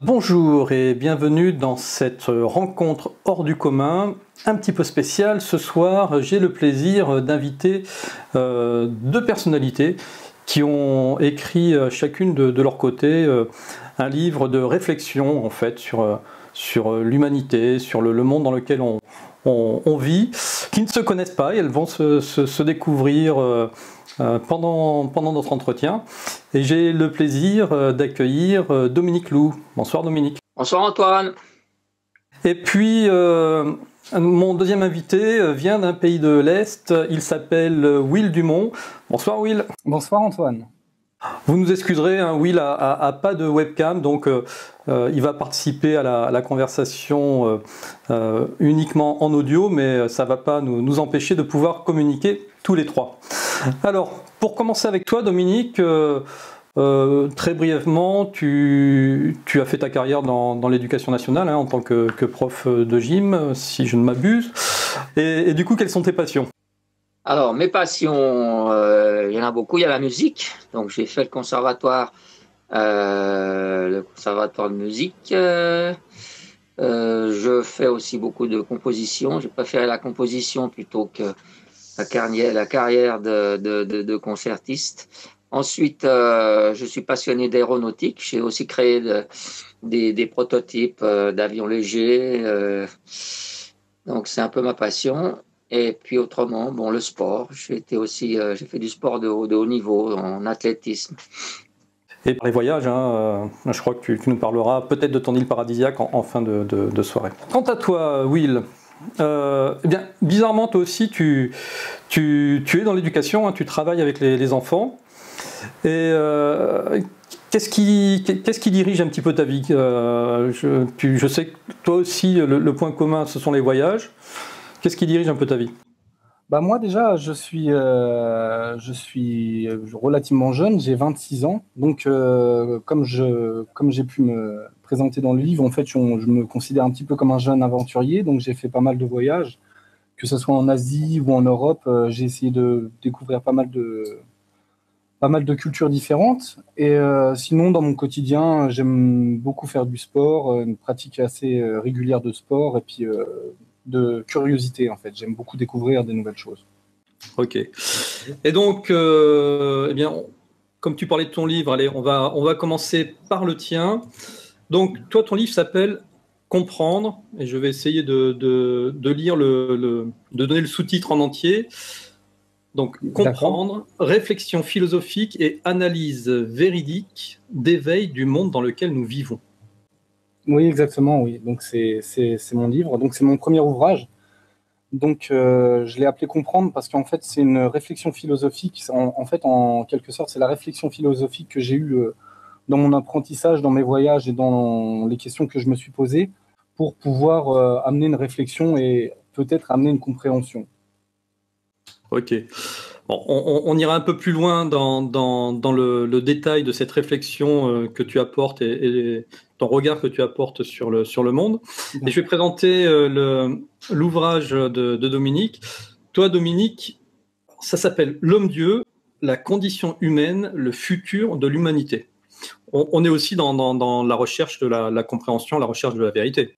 Bonjour et bienvenue dans cette rencontre hors du commun, un petit peu spéciale. Ce soir, j'ai le plaisir d'inviter deux personnalités qui ont écrit chacune de leur côté un livre de réflexion en fait sur l'humanité, sur le monde dans lequel on vit, qui ne se connaissent pas et elles vont se découvrir pendant notre entretien. Et j'ai le plaisir d'accueillir Dominique Lou. Bonsoir Dominique. Bonsoir Antoine. Et puis mon deuxième invité vient d'un pays de l'Est, il s'appelle Will Dumont. Bonsoir Will. Bonsoir Antoine. Vous nous excuserez, hein, Will a pas de webcam, donc il va participer à la conversation uniquement en audio, mais ça ne va pas nous empêcher de pouvoir communiquer tous les trois. Alors, pour commencer avec toi, Dominique, très brièvement, tu as fait ta carrière dans l'éducation nationale, hein, en tant que prof de gym, si je ne m'abuse. Et du coup, quelles sont tes passions ? Alors, mes passions, il y en a beaucoup. Il y a la musique. Donc, j'ai fait le conservatoire de musique. Je fais aussi beaucoup de composition. J'ai préféré la composition plutôt que la carrière de concertiste. Ensuite, je suis passionné d'aéronautique. J'ai aussi créé des prototypes d'avions légers. Donc, c'est un peu ma passion. Et puis autrement, bon, le sport. J'ai fait du sport de haut niveau en athlétisme. Et pour les voyages, hein, je crois que tu nous parleras peut-être de ton île paradisiaque en fin de soirée. Quant à toi, Will, eh bien, bizarrement, toi aussi, tu es dans l'éducation, hein, tu travailles avec les enfants. Et qu'est-ce qui dirige un petit peu ta vie ? Je sais que toi aussi, le point commun, ce sont les voyages. Qu'est-ce qui dirige un peu ta vie ? Bah moi déjà, je suis relativement jeune, j'ai 26 ans. Donc comme j'ai pu me présenter dans le livre, en fait, je me considère un petit peu comme un jeune aventurier. Donc j'ai fait pas mal de voyages, que ce soit en Asie ou en Europe. J'ai essayé de découvrir pas mal de cultures différentes. Et sinon, dans mon quotidien, j'aime beaucoup faire du sport, une pratique assez régulière de sport, et puis de curiosité, en fait. J'aime beaucoup découvrir des nouvelles choses. Ok. Et donc, eh bien, comme tu parlais de ton livre, allez, on va commencer par le tien. Donc, toi, ton livre s'appelle Comprendre, et je vais essayer de lire de donner le sous-titre en entier. Donc, comprendre, réflexion philosophique et analyse véridique d'éveil du monde dans lequel nous vivons. Oui, exactement, oui. Donc, c'est mon livre. Donc, c'est mon premier ouvrage. Donc, je l'ai appelé Comprendre parce qu'en fait, c'est une réflexion philosophique. En quelque sorte, c'est la réflexion philosophique que j'ai eue dans mon apprentissage, dans mes voyages et dans les questions que je me suis posées pour pouvoir amener une réflexion et peut-être amener une compréhension. Ok. Bon, on ira un peu plus loin dans le détail de cette réflexion que tu apportes et ton regard que tu apportes sur le monde. Et je vais présenter l'ouvrage de Dominique. Toi, Dominique, ça s'appelle L'homme-dieu, la condition humaine, le futur de l'humanité. On est aussi dans la recherche de la compréhension, la recherche de la vérité.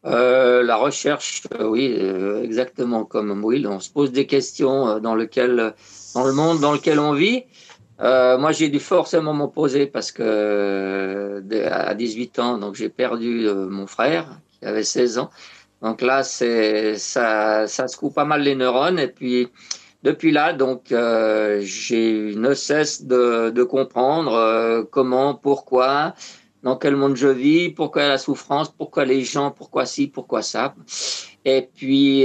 La recherche, oui, exactement comme Will, on se pose des questions dans le monde dans lequel on vit. Moi, j'ai dû forcément m'opposer parce que à 18 ans, donc j'ai perdu mon frère qui avait 16 ans. Donc là, ça secoue pas mal les neurones. Et puis, depuis là, donc, j'ai ne cesse de comprendre comment, pourquoi, dans quel monde je vis, pourquoi la souffrance, pourquoi les gens, pourquoi ci, pourquoi ça. Et puis,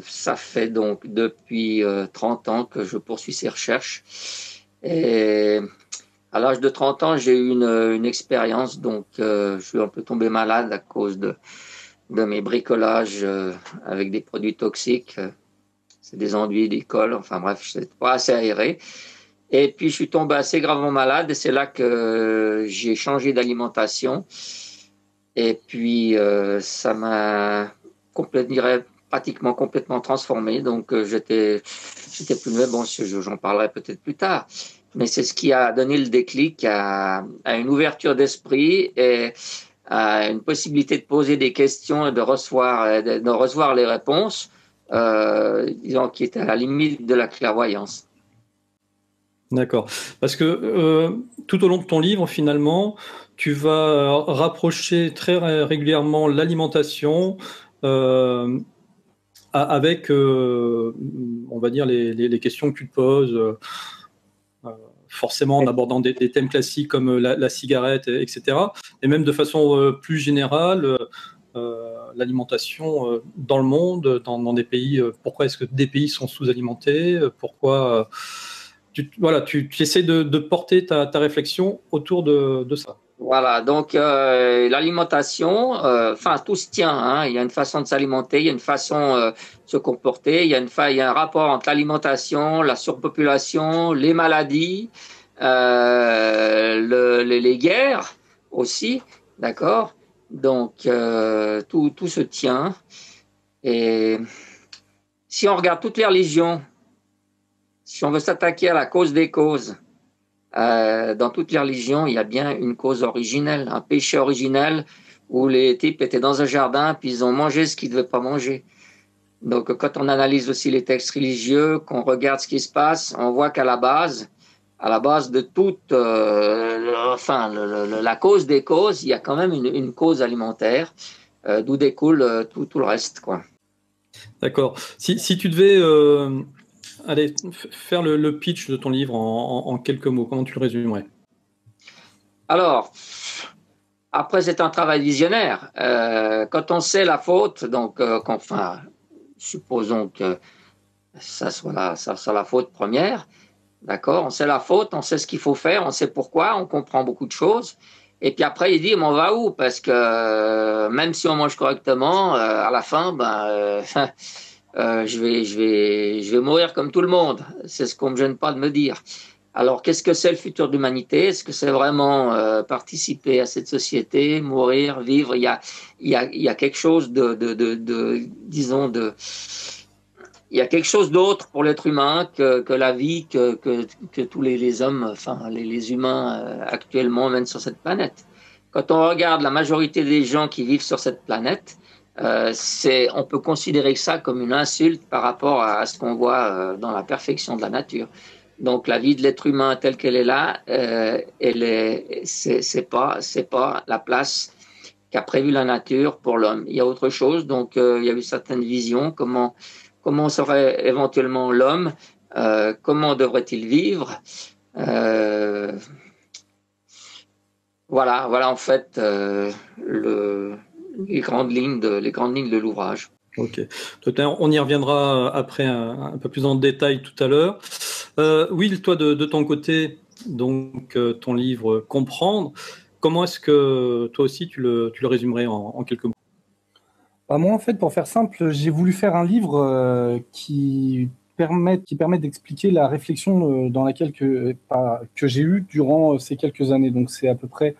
ça fait donc depuis 30 ans que je poursuis ces recherches. Et à l'âge de 30 ans, j'ai eu une expérience, donc je suis un peu tombé malade à cause de mes bricolages avec des produits toxiques. C'est des enduits d'école, enfin bref, c'est pas assez aéré. Et puis, je suis tombé assez gravement malade et c'est là que j'ai changé d'alimentation. Et puis, ça m'a complètement, pratiquement complètement transformé. Donc, j'étais plus mais bon, j'en parlerai peut-être plus tard. Mais c'est ce qui a donné le déclic à une ouverture d'esprit et à une possibilité de poser des questions et de recevoir les réponses, disons, qui étaient à la limite de la clairvoyance. D'accord. Parce que tout au long de ton livre, finalement, tu vas rapprocher très régulièrement l'alimentation avec, on va dire, les questions que tu te poses, forcément en abordant des thèmes classiques comme la cigarette, etc. Et même de façon plus générale, l'alimentation dans le monde, dans des pays. Pourquoi est-ce que des pays sont sous-alimentés? Pourquoi tu essaies de porter ta réflexion autour de ça. Voilà, donc l'alimentation, enfin tout se tient, hein. Il y a une façon de s'alimenter, il y a une façon de se comporter, il y a un rapport entre l'alimentation, la surpopulation, les maladies, les guerres aussi, d'accord? Donc tout se tient. Et si on regarde toutes les religions, si on veut s'attaquer à la cause des causes, dans toutes les religions, il y a bien une cause originelle, un péché originel où les types étaient dans un jardin puis ils ont mangé ce qu'ils ne devaient pas manger. Donc quand on analyse aussi les textes religieux, qu'on regarde ce qui se passe, on voit qu'à la base de toute la cause des causes, il y a quand même une cause alimentaire, d'où découle tout le reste, quoi. D'accord. Si tu devais allez, faire le pitch de ton livre en quelques mots, comment tu le résumerais? Alors, après, c'est un travail visionnaire. Quand on sait la faute, donc, supposons que ça soit la faute première, d'accord? On sait la faute, on sait ce qu'il faut faire, on sait pourquoi, on comprend beaucoup de choses. Et puis après, il dit, mais on va où? Parce que même si on mange correctement, à la fin, je vais mourir comme tout le monde. C'est ce qu'on me gêne pas de me dire. Alors, qu'est-ce que c'est le futur de l'humanité? Est-ce que c'est vraiment participer à cette société, mourir, vivre? Il y a quelque chose disons, il y a quelque chose d'autre pour l'être humain que la vie que tous les hommes, enfin, les humains actuellement mènent sur cette planète. Quand on regarde la majorité des gens qui vivent sur cette planète, on peut considérer ça comme une insulte par rapport à ce qu'on voit dans la perfection de la nature. Donc la vie de l'être humain telle qu'elle est là, c'est pas la place qu'a prévu la nature pour l'homme. Il y a autre chose. Donc il y a eu certaines visions. Comment serait éventuellement l'homme? Comment devrait-il vivre? Voilà en fait les grandes lignes de l'ouvrage. Ok. On y reviendra après un peu plus en détail tout à l'heure. Will, toi de ton côté, donc ton livre Comprendre, comment est-ce que toi aussi tu le résumerais en quelques mots? Moi, en fait, pour faire simple, j'ai voulu faire un livre qui permette d'expliquer la réflexion dans laquelle que j'ai eue durant ces quelques années. Donc, c'est à peu près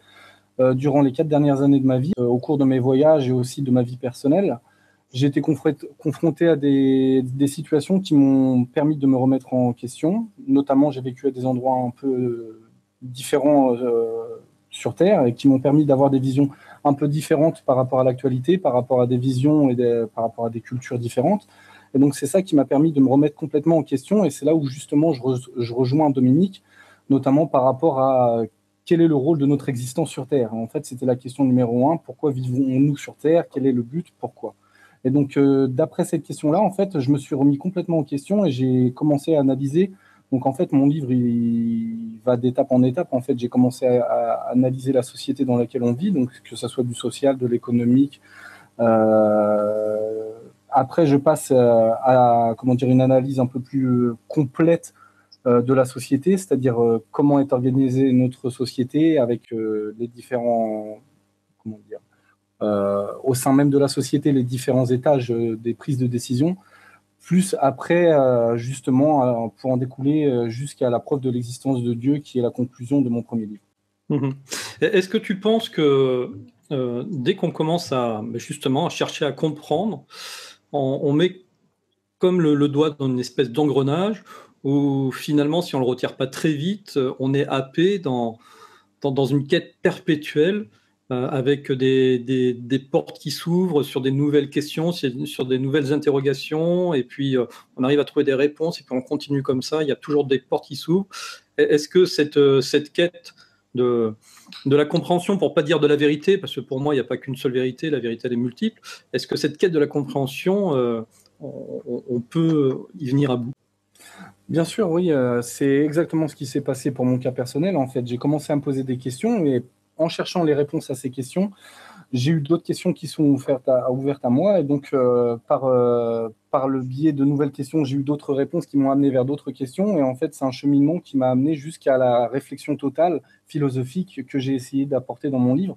durant les 4 dernières années de ma vie, au cours de mes voyages et aussi de ma vie personnelle. J'ai été confronté à des situations qui m'ont permis de me remettre en question. Notamment, j'ai vécu à des endroits un peu différents sur Terre et qui m'ont permis d'avoir des visions un peu différentes par rapport à l'actualité, par rapport à des visions et par rapport à des cultures différentes. Et donc, c'est ça qui m'a permis de me remettre complètement en question. Et c'est là où, justement, je rejoins Dominique, notamment par rapport à quel est le rôle de notre existence sur Terre. En fait, c'était la question numéro 1. Pourquoi vivons-nous sur Terre? Quel est le but? Pourquoi? Et donc, d'après cette question-là, en fait, je me suis remis complètement en question et j'ai commencé à analyser. Donc, en fait, mon livre, il va d'étape en étape. En fait, j'ai commencé à analyser la société dans laquelle on vit, donc que ce soit du social, de l'économique. Après, je passe à une analyse un peu plus complète de la société, c'est-à-dire comment est organisée notre société avec les différents, au sein même de la société, les différents étages des prises de décision, plus après, justement, pour en découler jusqu'à la preuve de l'existence de Dieu, qui est la conclusion de mon premier livre. Mmh. Est-ce que tu penses que dès qu'on commence justement à chercher à comprendre, on met comme le doigt dans une espèce d'engrenage où finalement, si on ne le retire pas très vite, on est happé dans une quête perpétuelle avec des portes qui s'ouvrent sur des nouvelles questions, sur des nouvelles interrogations, et puis on arrive à trouver des réponses, et puis on continue comme ça, il y a toujours des portes qui s'ouvrent. Est-ce que cette quête de la compréhension, pour ne pas dire de la vérité, parce que pour moi, il n'y a pas qu'une seule vérité, la vérité elle est multiple, est-ce que cette quête de la compréhension, on peut y venir à bout? Bien sûr, oui, c'est exactement ce qui s'est passé pour mon cas personnel. En fait, j'ai commencé à me poser des questions et en cherchant les réponses à ces questions, j'ai eu d'autres questions qui sont ouvertes à moi. Et donc, par le biais de nouvelles questions, j'ai eu d'autres réponses qui m'ont amené vers d'autres questions. Et en fait, c'est un cheminement qui m'a amené jusqu'à la réflexion totale philosophique que j'ai essayé d'apporter dans mon livre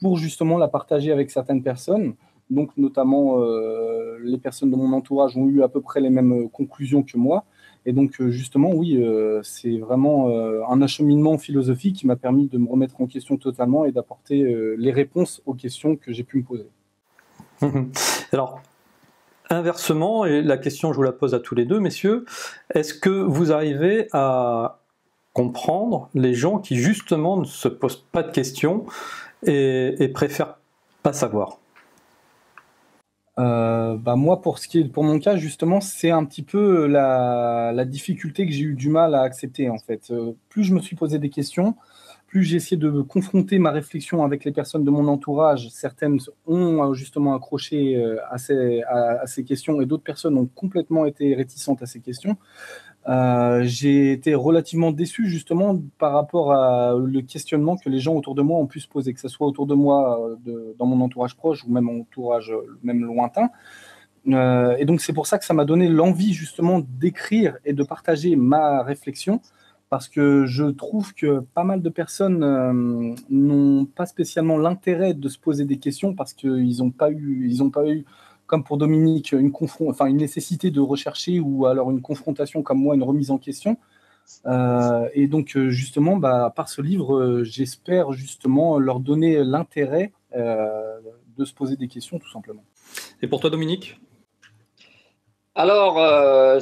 pour justement la partager avec certaines personnes. Donc, notamment, les personnes de mon entourage ont eu à peu près les mêmes conclusions que moi. Et donc, justement, oui, c'est vraiment un acheminement philosophique qui m'a permis de me remettre en question totalement et d'apporter les réponses aux questions que j'ai pu me poser. Alors, inversement, et la question, je vous la pose à tous les deux, messieurs, est-ce que vous arrivez à comprendre les gens qui, justement, ne se posent pas de questions et préfèrent pas savoir? Moi, pour mon cas, justement, c'est un petit peu la difficulté que j'ai eu du mal à accepter, en fait. Plus je me suis posé des questions, plus j'ai essayé de confronter ma réflexion avec les personnes de mon entourage. Certaines ont justement accroché à ces questions et d'autres personnes ont complètement été réticentes à ces questions. J'ai été relativement déçu justement par rapport à le questionnement que les gens autour de moi ont pu se poser, que ce soit autour de moi, dans mon entourage proche ou même mon entourage même lointain. Et donc c'est pour ça que ça m'a donné l'envie justement d'écrire et de partager ma réflexion, parce que je trouve que pas mal de personnes n'ont pas spécialement l'intérêt de se poser des questions parce qu'ils n'ont pas eu, comme pour Dominique, une nécessité de rechercher ou alors une confrontation comme moi, une remise en question. Et donc justement, par ce livre, j'espère justement leur donner l'intérêt de se poser des questions tout simplement. Et pour toi, Dominique? Alors,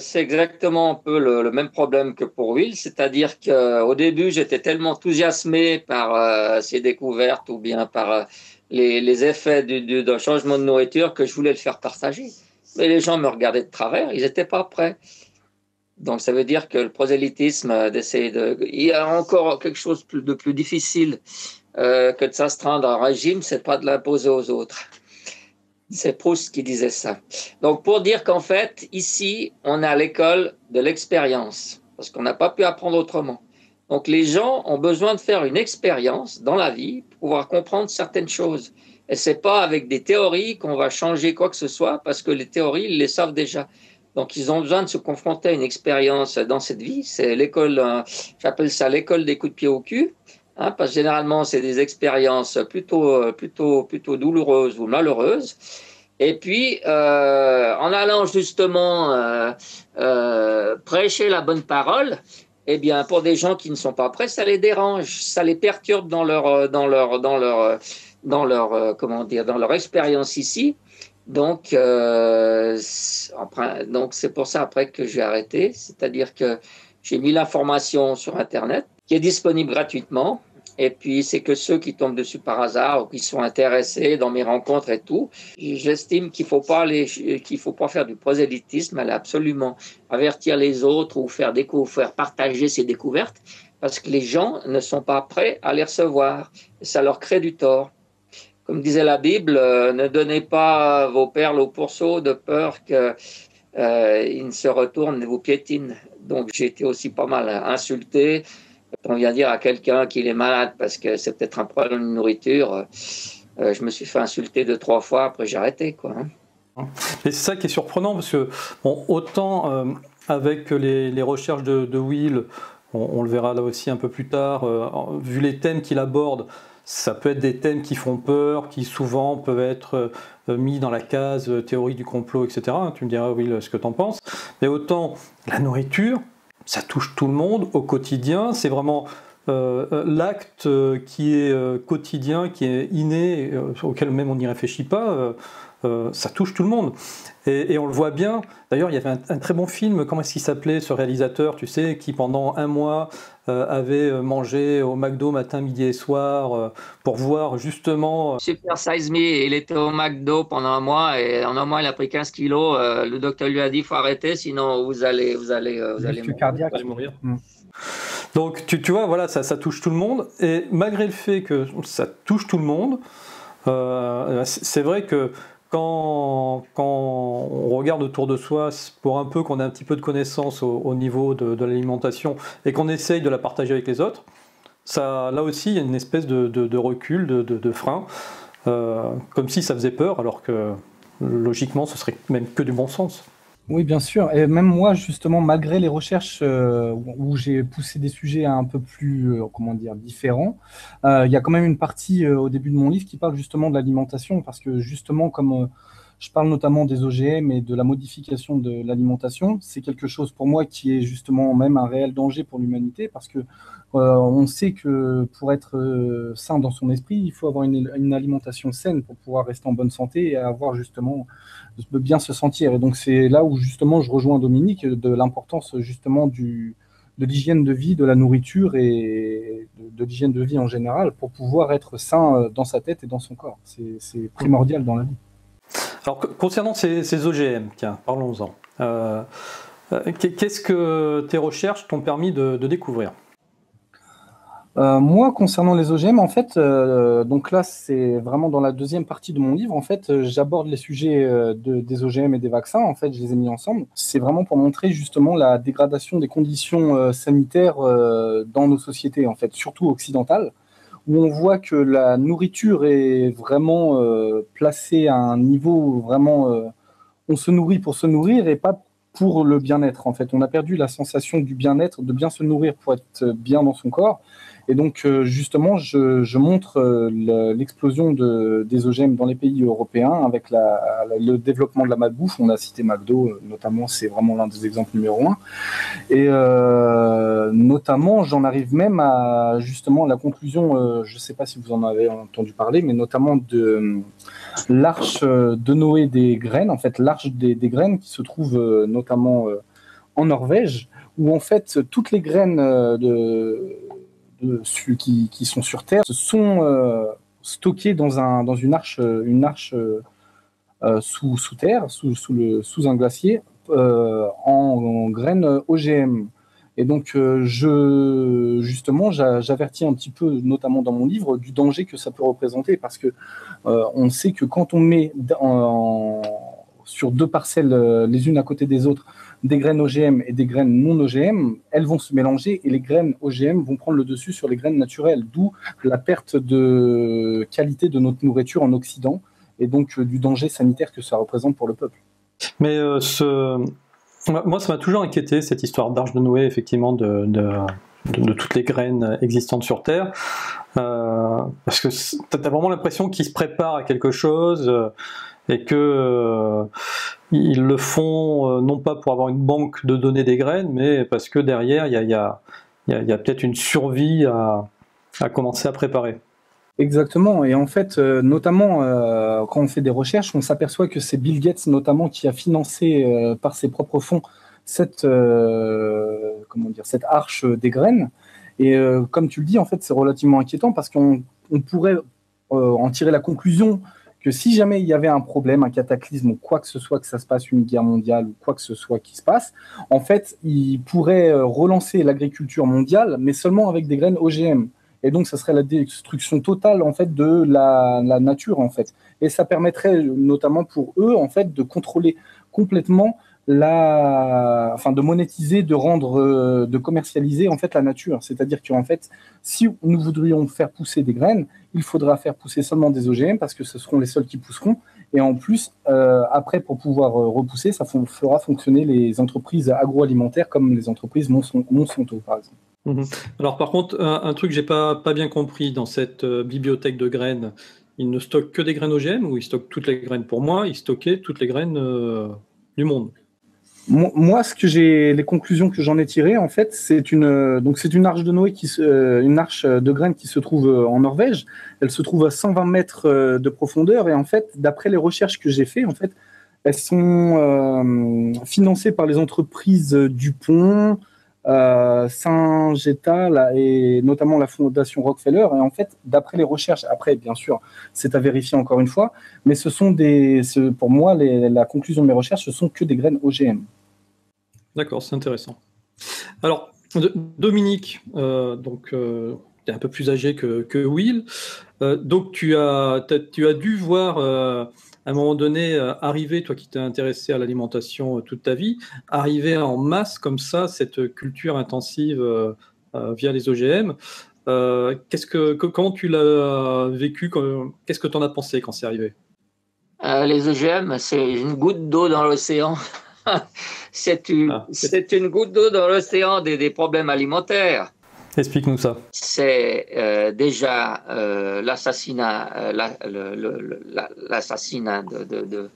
c'est exactement un peu le même problème que pour Will, c'est-à-dire qu'au début, j'étais tellement enthousiasmé par ces découvertes ou bien par les effets d'un changement de nourriture que je voulais le faire partager. Mais les gens me regardaient de travers, ils n'étaient pas prêts. Donc, ça veut dire que le prosélytisme d'essayer de... Il y a encore quelque chose de plus difficile que de s'astreindre à un régime, c'est pas de l'imposer aux autres. C'est Proust qui disait ça. Donc, pour dire qu'en fait, ici, on est à l'école de l'expérience, parce qu'on n'a pas pu apprendre autrement. Donc, les gens ont besoin de faire une expérience dans la vie pour pouvoir comprendre certaines choses. Et ce n'est pas avec des théories qu'on va changer quoi que ce soit, parce que les théories, ils les savent déjà. Donc, ils ont besoin de se confronter à une expérience dans cette vie. C'est l'école, j'appelle ça l'école des coups de pied au cul. Parce que généralement, c'est des expériences plutôt douloureuses ou malheureuses. Et puis, en allant justement prêcher la bonne parole, eh bien, pour des gens qui ne sont pas prêts, ça les dérange, ça les perturbe dans leur expérience ici. Donc, c'est pour ça après que j'ai arrêté. C'est-à-dire que j'ai mis l'information sur Internet, qui est disponible gratuitement. Et puis, c'est que ceux qui tombent dessus par hasard ou qui sont intéressés dans mes rencontres et tout, j'estime qu'il faut pas faire du prosélytisme, aller absolument avertir les autres ou faire partager ces découvertes, parce que les gens ne sont pas prêts à les recevoir. Et ça leur crée du tort. Comme disait la Bible, ne donnez pas vos perles aux pourceaux de peur qu'ils ne se retournent et vous piétinent. Donc, j'ai été aussi pas mal insulté. On vient dire à quelqu'un qu'il est malade parce que c'est peut-être un problème de nourriture. Je me suis fait insulter 2-3 fois, après j'ai arrêté, quoi. Et c'est ça qui est surprenant, parce que autant avec les recherches de Will, on le verra là aussi un peu plus tard, vu les thèmes qu'il aborde, ça peut être des thèmes qui font peur, qui souvent peuvent être mis dans la case théorie du complot, etc. Tu me diras, Will, ce que tu en penses. Mais autant la nourriture, ça touche tout le monde au quotidien, c'est vraiment l'acte qui est quotidien, qui est inné, auquel même on n'y réfléchit pas, ça touche tout le monde. Et on le voit bien. D'ailleurs, il y avait un très bon film, comment est-ce qu'il s'appelait, ce réalisateur, tu sais, qui pendant un mois avait mangé au McDo matin, midi et soir pour voir justement... Super Size Me, il était au McDo pendant un mois et en un mois il a pris 15 kilos. Le docteur lui a dit il faut arrêter sinon vous allez cardiaque. mourir. Donc tu vois, voilà, ça touche tout le monde. Et malgré le fait que ça touche tout le monde, c'est vrai que quand on regarde autour de soi, pour un peu qu'on ait un petit peu de connaissance au niveau de l'alimentation et qu'on essaye de la partager avec les autres, là aussi il y a une espèce de recul, de frein, comme si ça faisait peur, alors que logiquement ce serait même que du bon sens. Oui, bien sûr. Et même moi, justement, malgré les recherches où j'ai poussé des sujets un peu plus, comment dire, différents, il y a quand même une partie au début de mon livre qui parle justement de l'alimentation, parce que justement, comme je parle notamment des OGM et de la modification de l'alimentation, c'est quelque chose pour moi qui est justement même un réel danger pour l'humanité, parce que on sait que pour être sain dans son esprit, il faut avoir une alimentation saine pour pouvoir rester en bonne santé et avoir justement bien se sentir. Et donc c'est là où justement je rejoins Dominique de l'importance justement de l'hygiène de vie, de la nourriture et de l'hygiène de vie en général pour pouvoir être sain dans sa tête et dans son corps. C'est primordial dans la vie. Alors concernant ces OGM, tiens, parlons-en. Qu'est-ce que tes recherches t'ont permis de découvrir ? Moi, concernant les OGM, en fait, donc là, c'est vraiment dans la deuxième partie de mon livre. En fait, j'aborde les sujets des OGM et des vaccins. En fait, je les ai mis ensemble. C'est vraiment pour montrer justement la dégradation des conditions sanitaires dans nos sociétés, en fait, surtout occidentales, où on voit que la nourriture est vraiment placée à un niveau vraiment. On se nourrit pour se nourrir et pas pour le bien-être. En fait, on a perdu la sensation du bien-être, de bien se nourrir pour être bien dans son corps. Et donc, justement, je montre l'explosion des OGM dans les pays européens avec le développement de la malbouffe. On a cité McDo, notamment, c'est vraiment l'un des exemples numéro un. Et notamment, j'en arrive même à justement la conclusion, je ne sais pas si vous en avez entendu parler, mais notamment de l'arche de Noé des graines, en fait, l'arche des graines qui se trouve notamment en Norvège, où en fait, toutes les graines qui sont sur Terre sont stockées dans une arche sous terre, sous un glacier, en graines OGM. Et donc, justement, j'avertis un petit peu, notamment dans mon livre, du danger que ça peut représenter, parce que on sait que quand on met sur deux parcelles les unes à côté des autres des graines OGM et des graines non OGM, elles vont se mélanger et les graines OGM vont prendre le dessus sur les graines naturelles, d'où la perte de qualité de notre nourriture en Occident et donc du danger sanitaire que ça représente pour le peuple. Mais moi, ça m'a toujours inquiété, cette histoire d'arche de Noé, effectivement, de toutes les graines existantes sur Terre, parce que tu as vraiment l'impression qu'ils se préparent à quelque chose et que ils le font non pas pour avoir une banque de données des graines, mais parce que derrière, il y a peut-être une survie à commencer à préparer. Exactement, et en fait, notamment quand on fait des recherches, on s'aperçoit que c'est Bill Gates notamment qui a financé par ses propres fonds cette arche des graines. Et comme tu le dis, en fait, c'est relativement inquiétant parce qu'on pourrait en tirer la conclusion que si jamais il y avait un problème, un cataclysme ou quoi que ce soit, que ça se passe une guerre mondiale ou quoi que ce soit qui se passe, en fait, il pourrait relancer l'agriculture mondiale, mais seulement avec des graines OGM. Et donc, ça serait la destruction totale en fait de la nature en fait. Et ça permettrait notamment pour eux en fait de contrôler complètement de monétiser, de commercialiser en fait la nature. C'est-à-dire qu'en fait, si nous voudrions faire pousser des graines, il faudra faire pousser seulement des OGM parce que ce seront les seuls qui pousseront. Et en plus, après, pour pouvoir repousser, ça fera fonctionner les entreprises agroalimentaires comme les entreprises Monsanto, par exemple. Alors par contre, un truc que j'ai pas bien compris dans cette bibliothèque de graines, ils ne stockent que des graines OGM ou ils stockent toutes les graines? Pour moi, ils stockaient toutes les graines du monde. Moi, les conclusions que j'en ai tirées, en fait, c'est une arche de Noé une arche de graines qui se trouve en Norvège. Elle se trouve à 120 mètres de profondeur et en fait, d'après les recherches que j'ai fait, en fait, elles sont financées par les entreprises Dupont, Syngenta et notamment la fondation Rockefeller. Et en fait, d'après les recherches, après, bien sûr, c'est à vérifier encore une fois, mais pour moi, la conclusion de mes recherches, ce sont que des graines OGM. D'accord, c'est intéressant. Alors, Dominique, tu es un peu plus âgé que Will. Donc, tu as dû voir à un moment donné arriver, toi qui t'es intéressé à l'alimentation toute ta vie, arriver en masse comme ça, cette culture intensive via les OGM. Comment tu l'as vécu? Qu'est-ce que tu en as pensé quand c'est arrivé? Les OGM, c'est une goutte d'eau dans l'océan. C'est une goutte d'eau dans l'océan des problèmes alimentaires. Explique-nous ça. C'est déjà l'assassinat de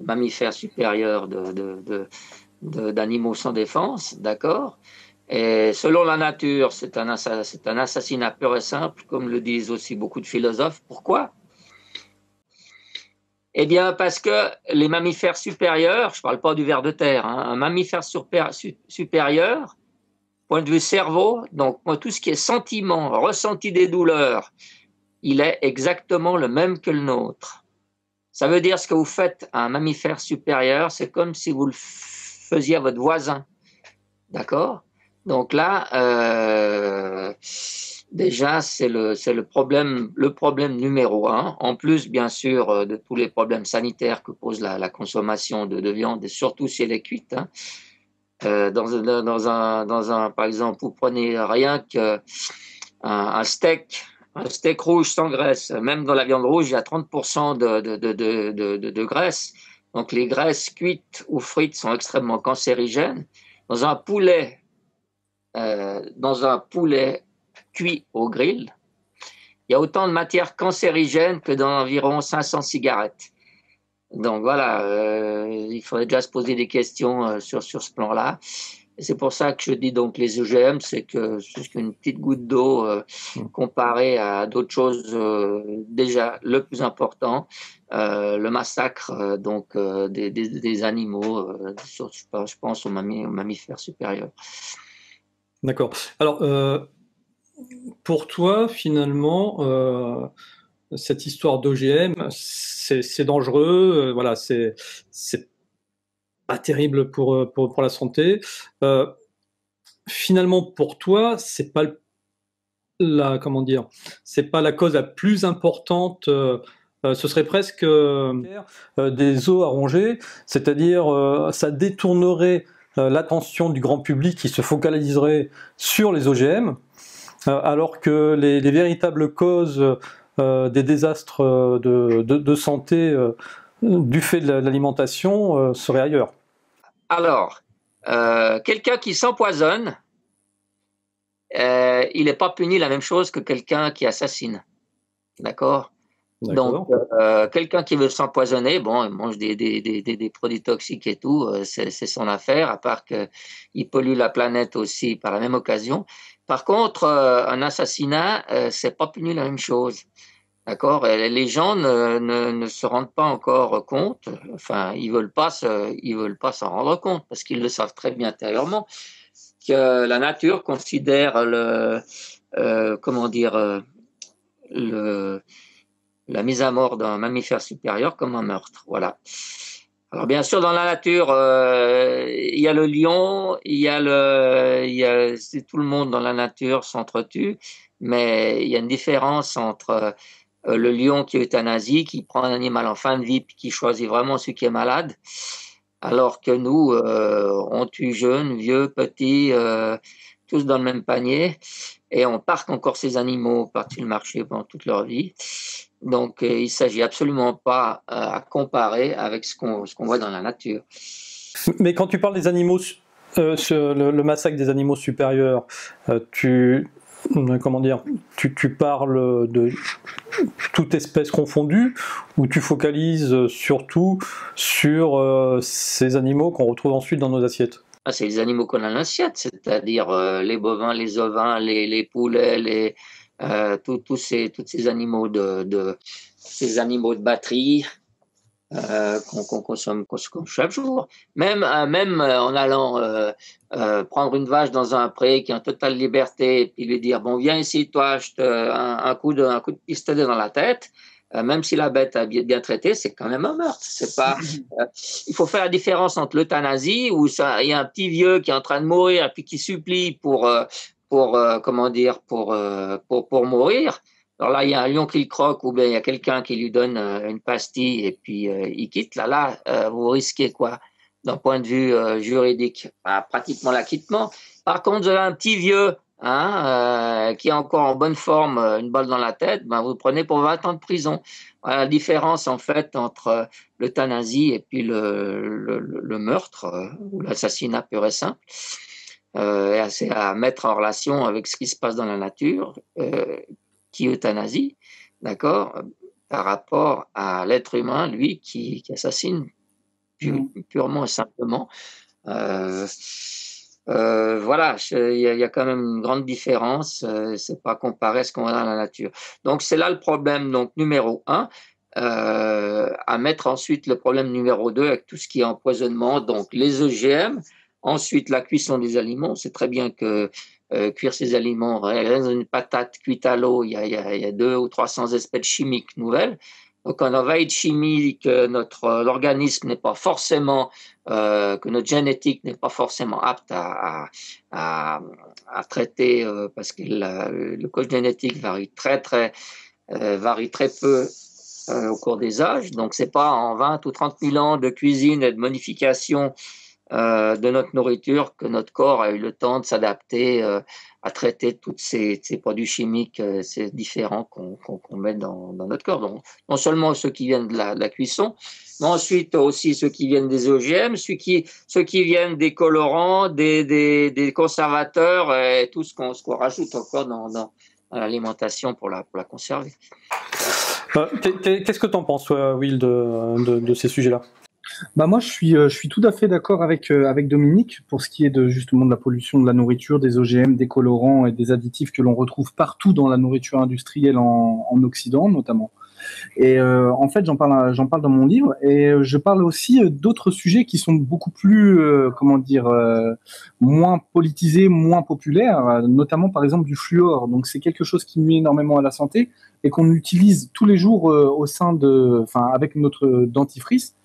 mammifères supérieurs, d'animaux sans défense, d'accord? Et selon la nature, c'est un assassinat pur et simple, comme le disent aussi beaucoup de philosophes. Pourquoi? Eh bien, parce que les mammifères supérieurs, je ne parle pas du ver de terre, hein, un mammifère supérieur, point de vue cerveau, donc tout ce qui est sentiment, ressenti des douleurs, il est exactement le même que le nôtre. Ça veut dire ce que vous faites à un mammifère supérieur, c'est comme si vous le faisiez à votre voisin. D'accord? Donc là, déjà, c'est le problème numéro un. En plus, bien sûr, de tous les problèmes sanitaires que pose la consommation de viande, et surtout si elle est cuite. Hein. Par exemple, vous prenez rien qu'un steak rouge sans graisse. Même dans la viande rouge, il y a 30% de graisse. Donc, les graisses cuites ou frites sont extrêmement cancérigènes. Dans un poulet cuit au grill, il y a autant de matière cancérigène que dans environ 500 cigarettes. Donc voilà, il faudrait déjà se poser des questions sur ce plan-là. Et c'est pour ça que je dis donc les OGM, c'est qu'une petite goutte d'eau comparée à d'autres choses, déjà le plus important, le massacre des animaux, je pense aux mammifères supérieurs. D'accord. Alors, pour toi, finalement, cette histoire d'OGM, c'est dangereux, voilà, c'est pas terrible pour la santé. Finalement, pour toi, c'est pas c'est pas la cause la plus importante. Ce serait presque des os à ronger, c'est-à-dire ça détournerait l'attention du grand public qui se focaliserait sur les OGM, alors que les véritables causes des désastres de santé du fait de l'alimentation seraient ailleurs. Alors, quelqu'un qui s'empoisonne, il n'est pas puni la même chose que quelqu'un qui assassine. D'accord? Donc, quelqu'un qui veut s'empoisonner, bon, il mange des produits toxiques et tout, c'est son affaire, à part qu'il pollue la planète aussi par la même occasion. Par contre, un assassinat, c'est pas puni la même chose. D'accord? Les gens ne se rendent pas encore compte, enfin, ils veulent pas s'en rendre compte parce qu'ils le savent très bien intérieurement que la nature considère la mise à mort d'un mammifère supérieur comme un meurtre. Voilà. Alors bien sûr, dans la nature, il y a le lion, tout le monde dans la nature s'entretue, mais il y a une différence entre le lion qui est euthanasie, qui prend un animal en fin de vie, puis qui choisit vraiment celui qui est malade, alors que nous, on tue jeunes, vieux, petits, tous dans le même panier, et on parque encore ces animaux par-dessus le marché pendant toute leur vie. Donc, il ne s'agit absolument pas à comparer avec ce qu'on voit dans la nature. Mais quand tu parles des animaux, le massacre des animaux supérieurs, comment dire, tu parles de toute espèce confondue, ou tu focalises surtout sur ces animaux qu'on retrouve ensuite dans nos assiettes? Ah, c'est les animaux qu'on a dans l'assiette, c'est-à-dire les bovins, les ovins, les poulets, tous ces animaux ces animaux de batterie qu'on consomme chaque jour. Même en allant prendre une vache dans un pré qui est en totale liberté, et puis lui dire bon, viens ici, toi, je te un coup de pistolet dans la tête. Même si la bête a bien traité, c'est quand même un meurtre. C'est pas. Il faut faire la différence entre l'euthanasie, où il y a un petit vieux qui est en train de mourir et puis qui supplie comment dire, pour mourir. Alors là, il y a un lion qui le croque, ou bien il y a quelqu'un qui lui donne une pastille et puis il quitte. Vous risquez quoi d'un point de vue juridique? Pratiquement l'acquittement. Par contre, vous avez un petit vieux qui est encore en bonne forme, une balle dans la tête, vous le prenez pour 20 ans de prison. Voilà la différence en fait entre l'euthanasie et puis le meurtre ou l'assassinat pur et simple. C'est à mettre en relation avec ce qui se passe dans la nature, qui euthanasie, d'accord, par rapport à l'être humain, lui, qui assassine purement et simplement. Voilà, il y a quand même une grande différence. C'est pas comparé à ce qu'on voit dans la nature. Donc c'est là le problème. Donc numéro 1, à mettre ensuite le problème numéro 2 avec tout ce qui est empoisonnement. Donc les OGM. Ensuite la cuisson des aliments. C'est très bien que cuire ces aliments, dans une patate cuite à l'eau, il y a 200 ou 300 espèces chimiques nouvelles. Donc on envahit de chimie que l'organisme n'est pas forcément, que notre génétique n'est pas forcément apte à traiter, parce que le code génétique varie très peu au cours des âges. Donc c'est pas en 20 ou 30 000 ans de cuisine et de modification de notre nourriture que notre corps a eu le temps de s'adapter à traiter tous ces produits chimiques différents qu'on met dans notre corps. Donc, non seulement ceux qui viennent de la cuisson, mais ensuite aussi ceux qui viennent des OGM, ceux qui viennent des colorants, des conservateurs et tout ce qu'on rajoute encore dans l'alimentation pour la conserver. Qu'est-ce que tu en penses, toi, Will, de ces sujets-là? Moi, je suis tout à fait d'accord avec Dominique pour ce qui est justement de la pollution de la nourriture, des OGM, des colorants et des additifs que l'on retrouve partout dans la nourriture industrielle en Occident notamment. Et en fait, j'en parle dans mon livre, et je parle aussi d'autres sujets qui sont beaucoup plus, moins politisés, moins populaires, notamment par exemple du fluor. Donc c'est quelque chose qui nuit énormément à la santé et qu'on utilise tous les jours avec notre dentifrice.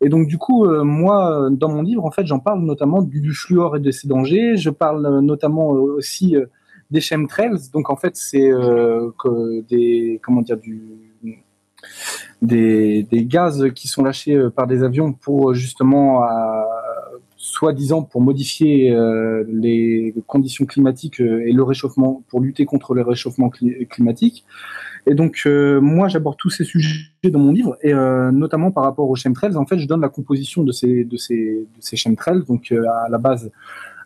Et donc du coup, moi, dans mon livre, en fait, j'en parle notamment du fluor et de ses dangers. Je parle notamment aussi des chemtrails. Donc en fait, c'est des gaz qui sont lâchés par des avions pour justement, soi-disant, pour modifier les conditions climatiques et le réchauffement, pour lutter contre le réchauffement climatique. Et donc, moi, j'aborde tous ces sujets dans mon livre, et notamment par rapport aux chemtrails. En fait, je donne la composition de ces chemtrails, donc à la base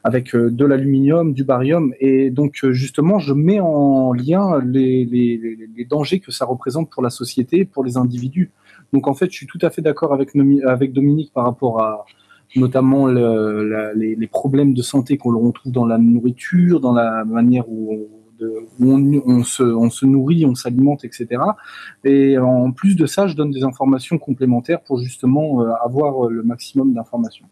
avec de l'aluminium, du barium, et donc justement, je mets en lien les dangers que ça représente pour la société, pour les individus. Donc, en fait, je suis tout à fait d'accord avec Dominique par rapport à notamment les problèmes de santé qu'on retrouve dans la nourriture, dans la manière où on se nourrit, on s'alimente, etc. Et en plus de ça, je donne des informations complémentaires pour justement avoir le maximum d'informations.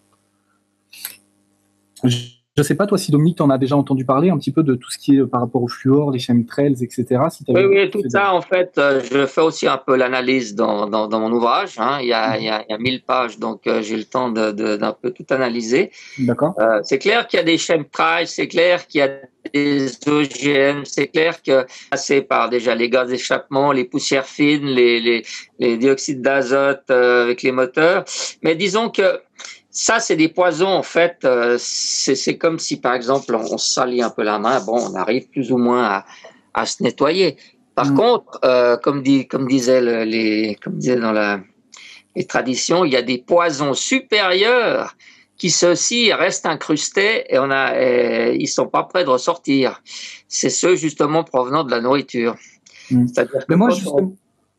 Je ne sais pas, toi, si Dominique, tu en as déjà entendu parler un petit peu de tout ce qui est par rapport au fluor, les chemtrails, etc. Oui, tout ça, en fait, je fais aussi un peu l'analyse dans mon ouvrage. Il y a 1000 pages, donc j'ai le temps d'un peu tout analyser. D'accord. C'est clair qu'il y a des chemtrails, c'est clair qu'il y a des OGM, c'est clair que passé par déjà les gaz d'échappement, les poussières fines, les dioxydes d'azote avec les moteurs. Mais disons que ça, c'est des poisons, en fait. C'est comme si, par exemple, on se salit un peu la main. Bon, on arrive plus ou moins à se nettoyer. Par contre, comme disaient dans les traditions, il y a des poisons supérieurs qui ceux-ci restent incrustés et ils sont pas prêts de ressortir. C'est ceux justement provenant de la nourriture. C'est-à-dire que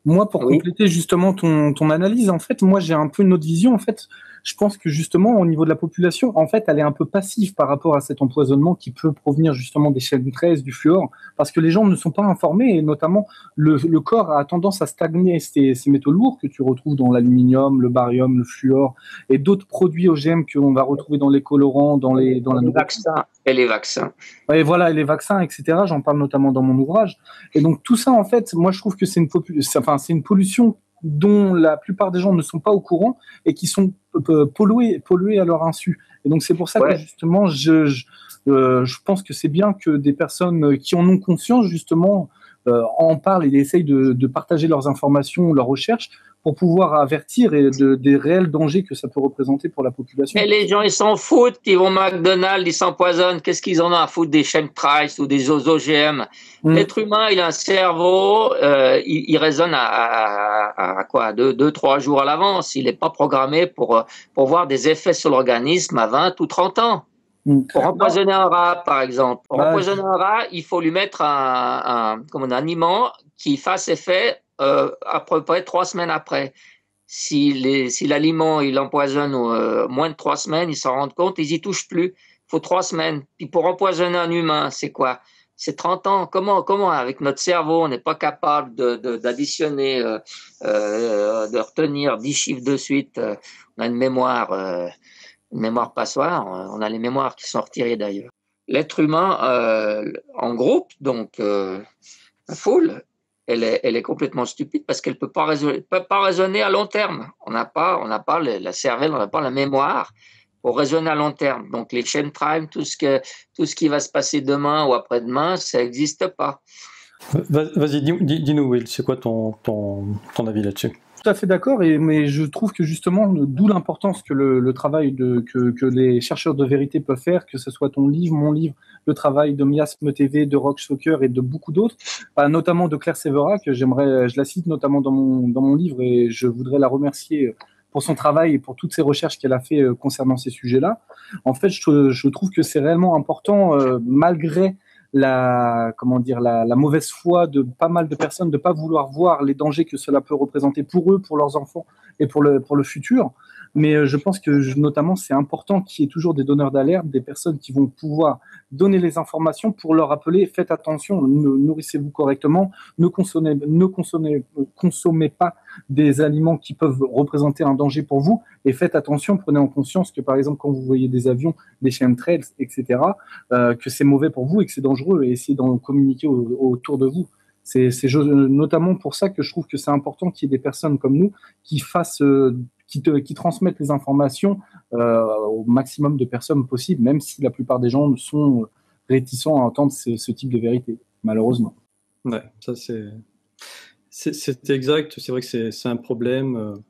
moi, pour compléter justement ton analyse, en fait, moi j'ai un peu une autre vision. En fait, je pense que justement au niveau de la population, en fait, elle est un peu passive par rapport à cet empoisonnement qui peut provenir justement des chaînes 13, du fluor, parce que les gens ne sont pas informés et notamment le corps a tendance à stagner ces métaux lourds que tu retrouves dans l'aluminium, le barium, le fluor et d'autres produits OGM qu'on va retrouver dans les colorants, dans la vaccins et les vaccins. Et voilà, et les vaccins, etc. J'en parle notamment dans mon ouvrage. Et donc tout ça, en fait, moi je trouve que c'est une pollution dont la plupart des gens ne sont pas au courant et qui sont pollués à leur insu. Et donc c'est pour ça que justement, je pense que c'est bien que des personnes qui en ont conscience justement en parlent et essayent de partager leurs informations, leurs recherches pour pouvoir avertir des réels dangers que ça peut représenter pour la population. Mais les gens, ils s'en foutent, ils vont au McDonald's, ils s'empoisonnent. Qu'est-ce qu'ils en ont à foutre des chemtrails ou des OGM? L'être humain, il a un cerveau, il raisonne à quoi, 2-3 jours à l'avance. Il n'est pas programmé pour voir des effets sur l'organisme à 20 ou 30 ans. Pour empoisonner un rat, par exemple. Pour empoisonner un rat, il faut lui mettre un aliment qui fasse effet à peu près 3 semaines après. Si l'aliment il empoisonne moins de 3 semaines, ils s'en rendent compte, ils y touchent plus. Il faut 3 semaines. Puis pour empoisonner un humain, c'est quoi? C'est 30 ans. Comment avec notre cerveau, on n'est pas capable d'additionner, de retenir 10 chiffres de suite? On a une mémoire passoire. On a les mémoires qui sont retirées d'ailleurs. L'être humain en groupe, donc la foule, elle est complètement stupide parce qu'elle peut pas raisonner à long terme. On n'a pas la cervelle, on n'a pas la mémoire pour raisonner à long terme. Donc les chemtrails, tout ce qui va se passer demain ou après-demain, ça n'existe pas. Vas-y, dis-nous, Will, c'est quoi ton avis là-dessus? Tout à fait d'accord, mais je trouve que justement, d'où l'importance que le travail que les chercheurs de vérité peuvent faire, que ce soit ton livre, mon livre, le travail de Miasme TV, de Rock Soccer et de beaucoup d'autres, notamment de Claire Sévérac, que je la cite notamment dans mon livre et je voudrais la remercier pour son travail et pour toutes ses recherches qu'elle a fait concernant ces sujets-là. En fait, je trouve que c'est réellement important, malgré la mauvaise foi de pas mal de personnes de pas vouloir voir les dangers que cela peut représenter pour eux, pour leurs enfants et pour le futur. Mais je pense que notamment c'est important qu'il y ait toujours des donneurs d'alerte, des personnes qui vont pouvoir donner les informations pour leur rappeler faites attention, nourrissez-vous correctement, ne consommez pas des aliments qui peuvent représenter un danger pour vous et faites attention, prenez en conscience que par exemple quand vous voyez des avions, des chemtrails, etc., que c'est mauvais pour vous et que c'est dangereux et essayez d'en communiquer autour de vous. C'est notamment pour ça que je trouve que c'est important qu'il y ait des personnes comme nous qui transmettent les informations au maximum de personnes possible, même si la plupart des gens sont réticents à entendre ce type de vérité, malheureusement. Ouais, ça c'est exact, c'est vrai que c'est un problème.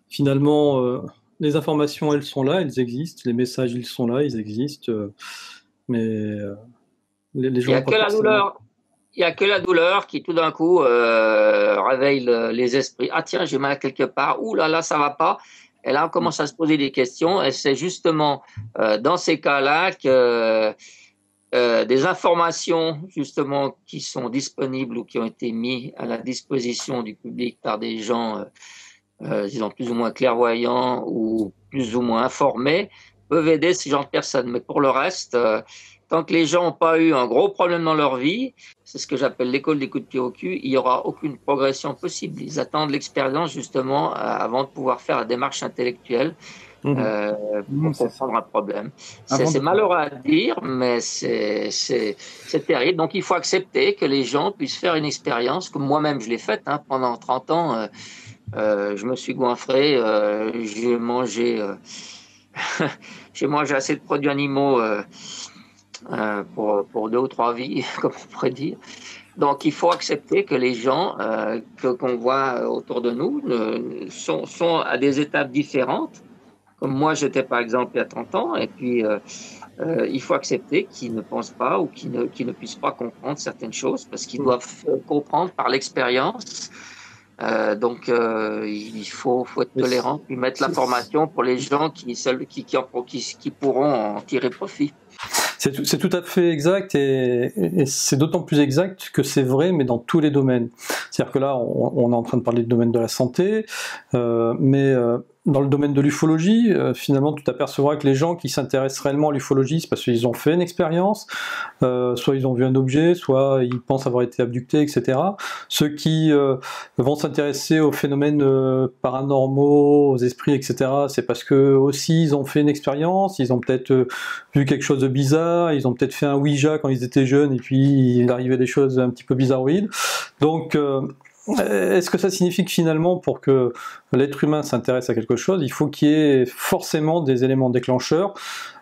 Finalement, les informations, elles sont là, elles existent, les messages, ils sont là, ils existent, mais les gens... Il n'y a que la douleur qui, tout d'un coup, réveille les esprits. Ah tiens, j'ai mal quelque part. Ouh là là, ça va pas. Et là, on commence à se poser des questions. Et c'est justement dans ces cas-là que des informations, justement, qui sont disponibles ou qui ont été mises à la disposition du public par des gens, disons, plus ou moins clairvoyants ou plus ou moins informés, peuvent aider ces genres de personnes. Mais pour le reste... tant que les gens n'ont pas eu un gros problème dans leur vie, c'est ce que j'appelle l'école des coups de pied au cul, il n'y aura aucune progression possible. Ils attendent l'expérience justement avant de pouvoir faire la démarche intellectuelle pour comprendre un problème. C'est malheureux à dire, mais c'est terrible. Donc il faut accepter que les gens puissent faire une expérience, comme moi-même je l'ai faite pendant 30 ans. Je me suis goinfré, j'ai mangé assez de produits animaux pour 2 ou 3 vies, comme on pourrait dire. Donc, il faut accepter que les gens qu'on voit autour de nous sont à des étapes différentes. Comme moi, j'étais par exemple il y a 30 ans, et puis il faut accepter qu'ils ne pensent pas ou qu'ils ne puissent pas comprendre certaines choses, parce qu'ils doivent comprendre par l'expérience Il faut être tolérant, puis mettre l'information pour les gens qui pourront en tirer profit. C'est tout à fait exact et c'est d'autant plus exact que c'est vrai, mais dans tous les domaines. C'est-à-dire que là, on est en train de parler du domaine de la santé, mais dans le domaine de l'ufologie, finalement, tu t'apercevras que les gens qui s'intéressent réellement à l'ufologie, c'est parce qu'ils ont fait une expérience, soit ils ont vu un objet, soit ils pensent avoir été abductés, etc. Ceux qui vont s'intéresser aux phénomènes paranormaux, aux esprits, etc., c'est parce que aussi ils ont fait une expérience, ils ont peut-être vu quelque chose de bizarre, ils ont peut-être fait un Ouija quand ils étaient jeunes, et puis il arrivait des choses un petit peu bizarroïdes. Donc, est-ce que ça signifie que finalement, pour que l'être humain s'intéresse à quelque chose, il faut qu'il y ait forcément des éléments déclencheurs,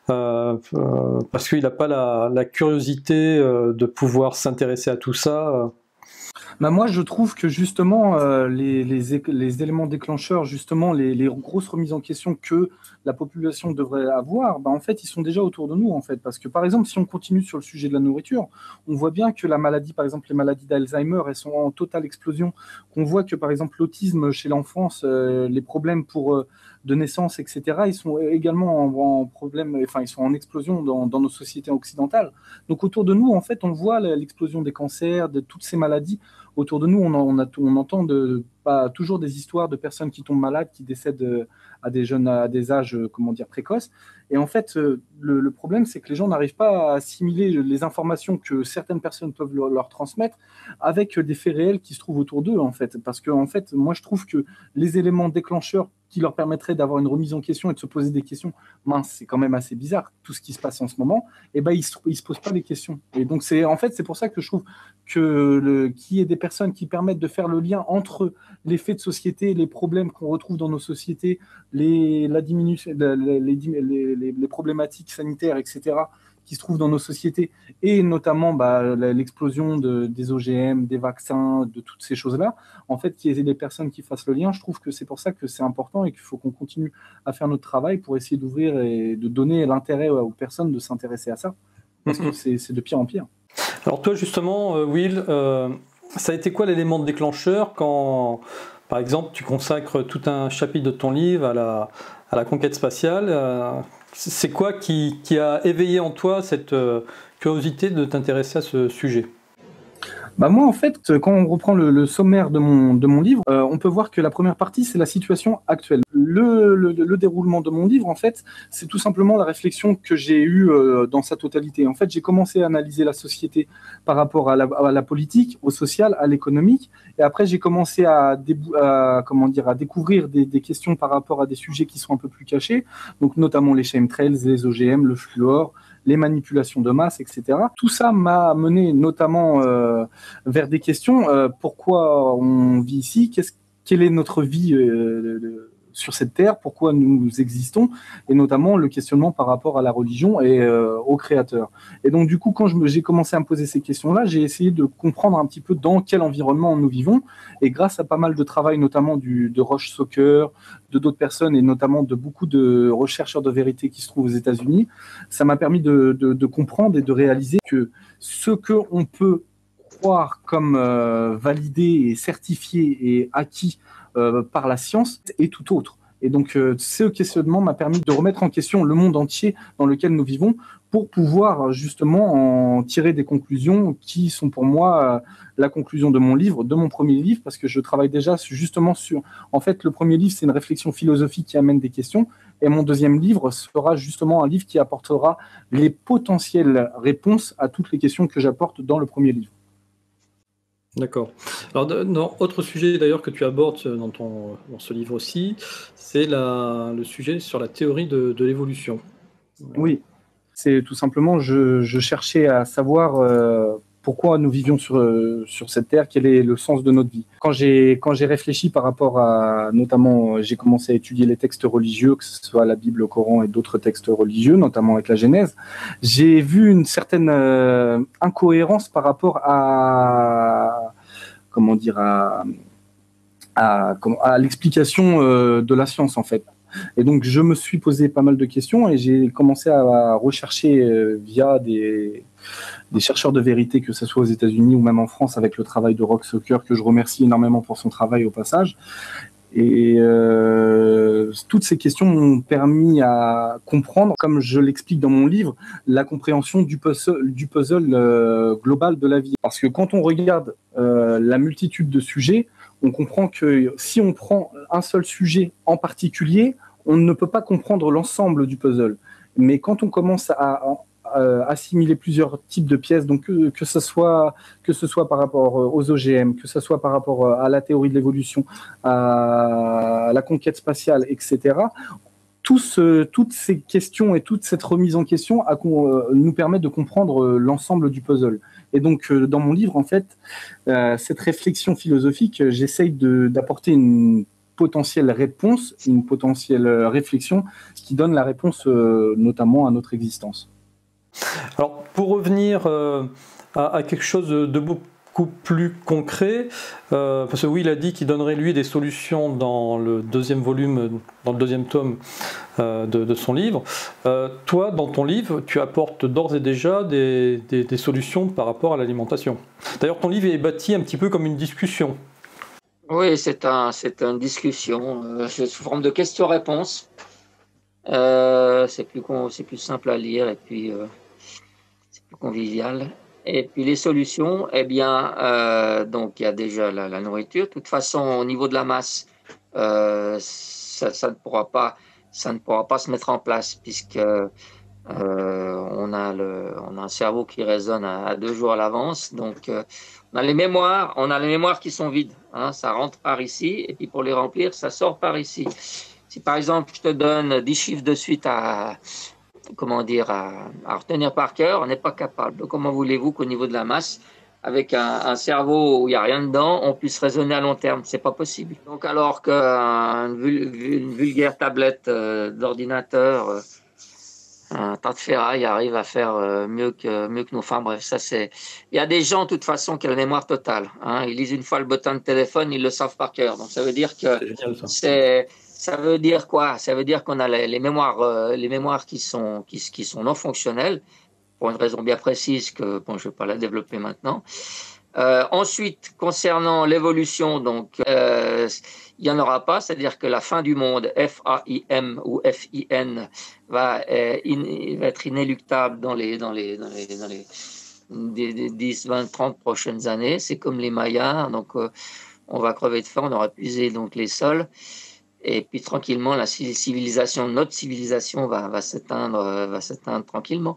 parce qu'il n'a pas la curiosité de pouvoir s'intéresser à tout ça Moi, je trouve que justement, les éléments déclencheurs, justement, les grosses remises en question que la population devrait avoir, en fait, ils sont déjà autour de nous, en fait. Parce que, par exemple, si on continue sur le sujet de la nourriture, on voit bien que la maladie, par exemple, les maladies d'Alzheimer, elles sont en totale explosion. Qu'on voit que, par exemple, l'autisme chez l'enfance, les problèmes de naissance, etc., ils sont également en problème, enfin, ils sont en explosion dans nos sociétés occidentales. Donc, autour de nous, en fait, on voit l'explosion des cancers, de toutes ces maladies. Autour de nous, on entend pas toujours des histoires de personnes qui tombent malades, qui décèdent à des âges, comment dire, précoces. Et en fait, le problème, c'est que les gens n'arrivent pas à assimiler les informations que certaines personnes peuvent leur transmettre avec des faits réels qui se trouvent autour d'eux, en fait. Parce que, en fait, moi, je trouve que les éléments déclencheurs qui leur permettraient d'avoir une remise en question et de se poser des questions, mince, c'est quand même assez bizarre, tout ce qui se passe en ce moment, et ils se posent pas les questions. Et donc, c'est pour ça que je trouve qu'il y ait des personnes qui permettent de faire le lien entre les faits de société, les problèmes qu'on retrouve dans nos sociétés, les problématiques sanitaires, etc., qui se trouvent dans nos sociétés, et notamment l'explosion des OGM, des vaccins, de toutes ces choses-là, en fait, qu'il y ait des personnes qui fassent le lien. Je trouve que c'est pour ça que c'est important et qu'il faut qu'on continue à faire notre travail pour essayer d'ouvrir et de donner l'intérêt aux personnes de s'intéresser à ça, parce que c'est de pire en pire. Alors toi, justement, Will, ça a été quoi l'élément déclencheur quand, par exemple, tu consacres tout un chapitre de ton livre à la conquête spatiale? C'est quoi qui a éveillé en toi cette curiosité de t'intéresser à ce sujet? Moi, en fait, quand on reprend le sommaire de mon livre, on peut voir que la première partie, c'est la situation actuelle. Le déroulement de mon livre, en fait, c'est tout simplement la réflexion que j'ai eue dans sa totalité. En fait, j'ai commencé à analyser la société par rapport à la politique, au social, à l'économique, et après, j'ai commencé à découvrir des questions par rapport à des sujets qui sont un peu plus cachés, donc notamment les chemtrails, les OGM, le fluor, les manipulations de masse, etc. Tout ça m'a mené notamment vers des questions. Pourquoi on vit ici? Quelle est notre vie sur cette terre? Pourquoi nous existons? Et notamment le questionnement par rapport à la religion et au créateur. Et donc, du coup, quand j'ai commencé à me poser ces questions-là, j'ai essayé de comprendre un petit peu dans quel environnement nous vivons. Et grâce à pas mal de travail, notamment de Roche Soccer, de d'autres personnes, et notamment de beaucoup de chercheurs de vérité qui se trouvent aux États-Unis, ça m'a permis de comprendre et de réaliser que ce qu'on peut croire comme validé et certifié et acquis par la science est tout autre. Et donc, ce questionnement m'a permis de remettre en question le monde entier dans lequel nous vivons pour pouvoir justement en tirer des conclusions qui sont pour moi la conclusion de mon livre, de mon premier livre, parce que je travaille déjà justement sur... En fait, le premier livre, c'est une réflexion philosophique qui amène des questions, et mon deuxième livre sera justement un livre qui apportera les potentielles réponses à toutes les questions que j'apporte dans le premier livre. D'accord. Alors, autre sujet d'ailleurs que tu abordes dans ce livre aussi, c'est le sujet sur la théorie de l'évolution. Oui, c'est tout simplement, je cherchais à savoir pourquoi nous vivions sur cette terre, quel est le sens de notre vie. Quand j'ai réfléchi par rapport à, notamment, j'ai commencé à étudier les textes religieux, que ce soit la Bible, le Coran et d'autres textes religieux, notamment avec la Genèse, j'ai vu une certaine incohérence par rapport à, comment dire, à l'explication de la science, en fait. Et donc, je me suis posé pas mal de questions et j'ai commencé à rechercher via des chercheurs de vérité, que ce soit aux États-Unis ou même en France, avec le travail de Rock Soccer, que je remercie énormément pour son travail au passage. Et toutes ces questions m'ont permis à comprendre, comme je l'explique dans mon livre, la compréhension du puzzle global de la vie. Parce que quand on regarde la multitude de sujets, on comprend que si on prend un seul sujet en particulier, on ne peut pas comprendre l'ensemble du puzzle. Mais quand on commence à assimiler plusieurs types de pièces, donc que ce soit par rapport aux OGM, que ce soit par rapport à la théorie de l'évolution, à la conquête spatiale, etc. Toutes ces questions et toute cette remise en question nous permettent de comprendre l'ensemble du puzzle. Et donc, dans mon livre, en fait, cette réflexion philosophique, j'essaye d'apporter une potentielle réponse, une potentielle réflexion qui donne la réponse notamment à notre existence. Alors, pour revenir à quelque chose de beaucoup plus concret, parce que oui, il a dit qu'il donnerait lui des solutions dans le deuxième volume, dans le deuxième tome de son livre. Toi, dans ton livre, tu apportes d'ores et déjà des solutions par rapport à l'alimentation. D'ailleurs, ton livre est bâti un petit peu comme une discussion. Oui, c'est une discussion sous forme de questions-réponses. C'est plus simple à lire et puis c'est plus convivial. Et puis les solutions, eh bien, donc il y a déjà la nourriture. De toute façon, au niveau de la masse, ça ne pourra pas se mettre en place puisque on a un cerveau qui raisonne à 2 jours à l'avance. Donc, on a les mémoires qui sont vides. Hein, ça rentre par ici et puis pour les remplir, ça sort par ici. Si par exemple, je te donne 10 chiffres de suite à retenir par cœur, on n'est pas capable. Donc, comment voulez-vous qu'au niveau de la masse, avec un cerveau où il n'y a rien dedans, on puisse raisonner à long terme? C'est pas possible. Donc, alors qu'une vulgaire tablette d'ordinateur, un tas de ferraille arrive à faire mieux que nous. Enfin bref, il y a des gens de toute façon qui ont la mémoire totale. Hein. Ils lisent une fois le bottin de téléphone, ils le savent par cœur. Donc ça veut dire que ça veut dire quoi? Ça veut dire qu'on a les mémoires qui sont non fonctionnelles pour une raison bien précise que je vais pas la développer maintenant. Ensuite, concernant l'évolution, donc il n'y en aura pas, c'est-à-dire que la fin du monde, F-A-I-M ou F-I-N, va être inéluctable dans les 10, 20, 30 prochaines années. C'est comme les Mayas, donc on va crever de faim, on aura épuisé donc les sols. Et puis tranquillement, notre civilisation va s'éteindre tranquillement.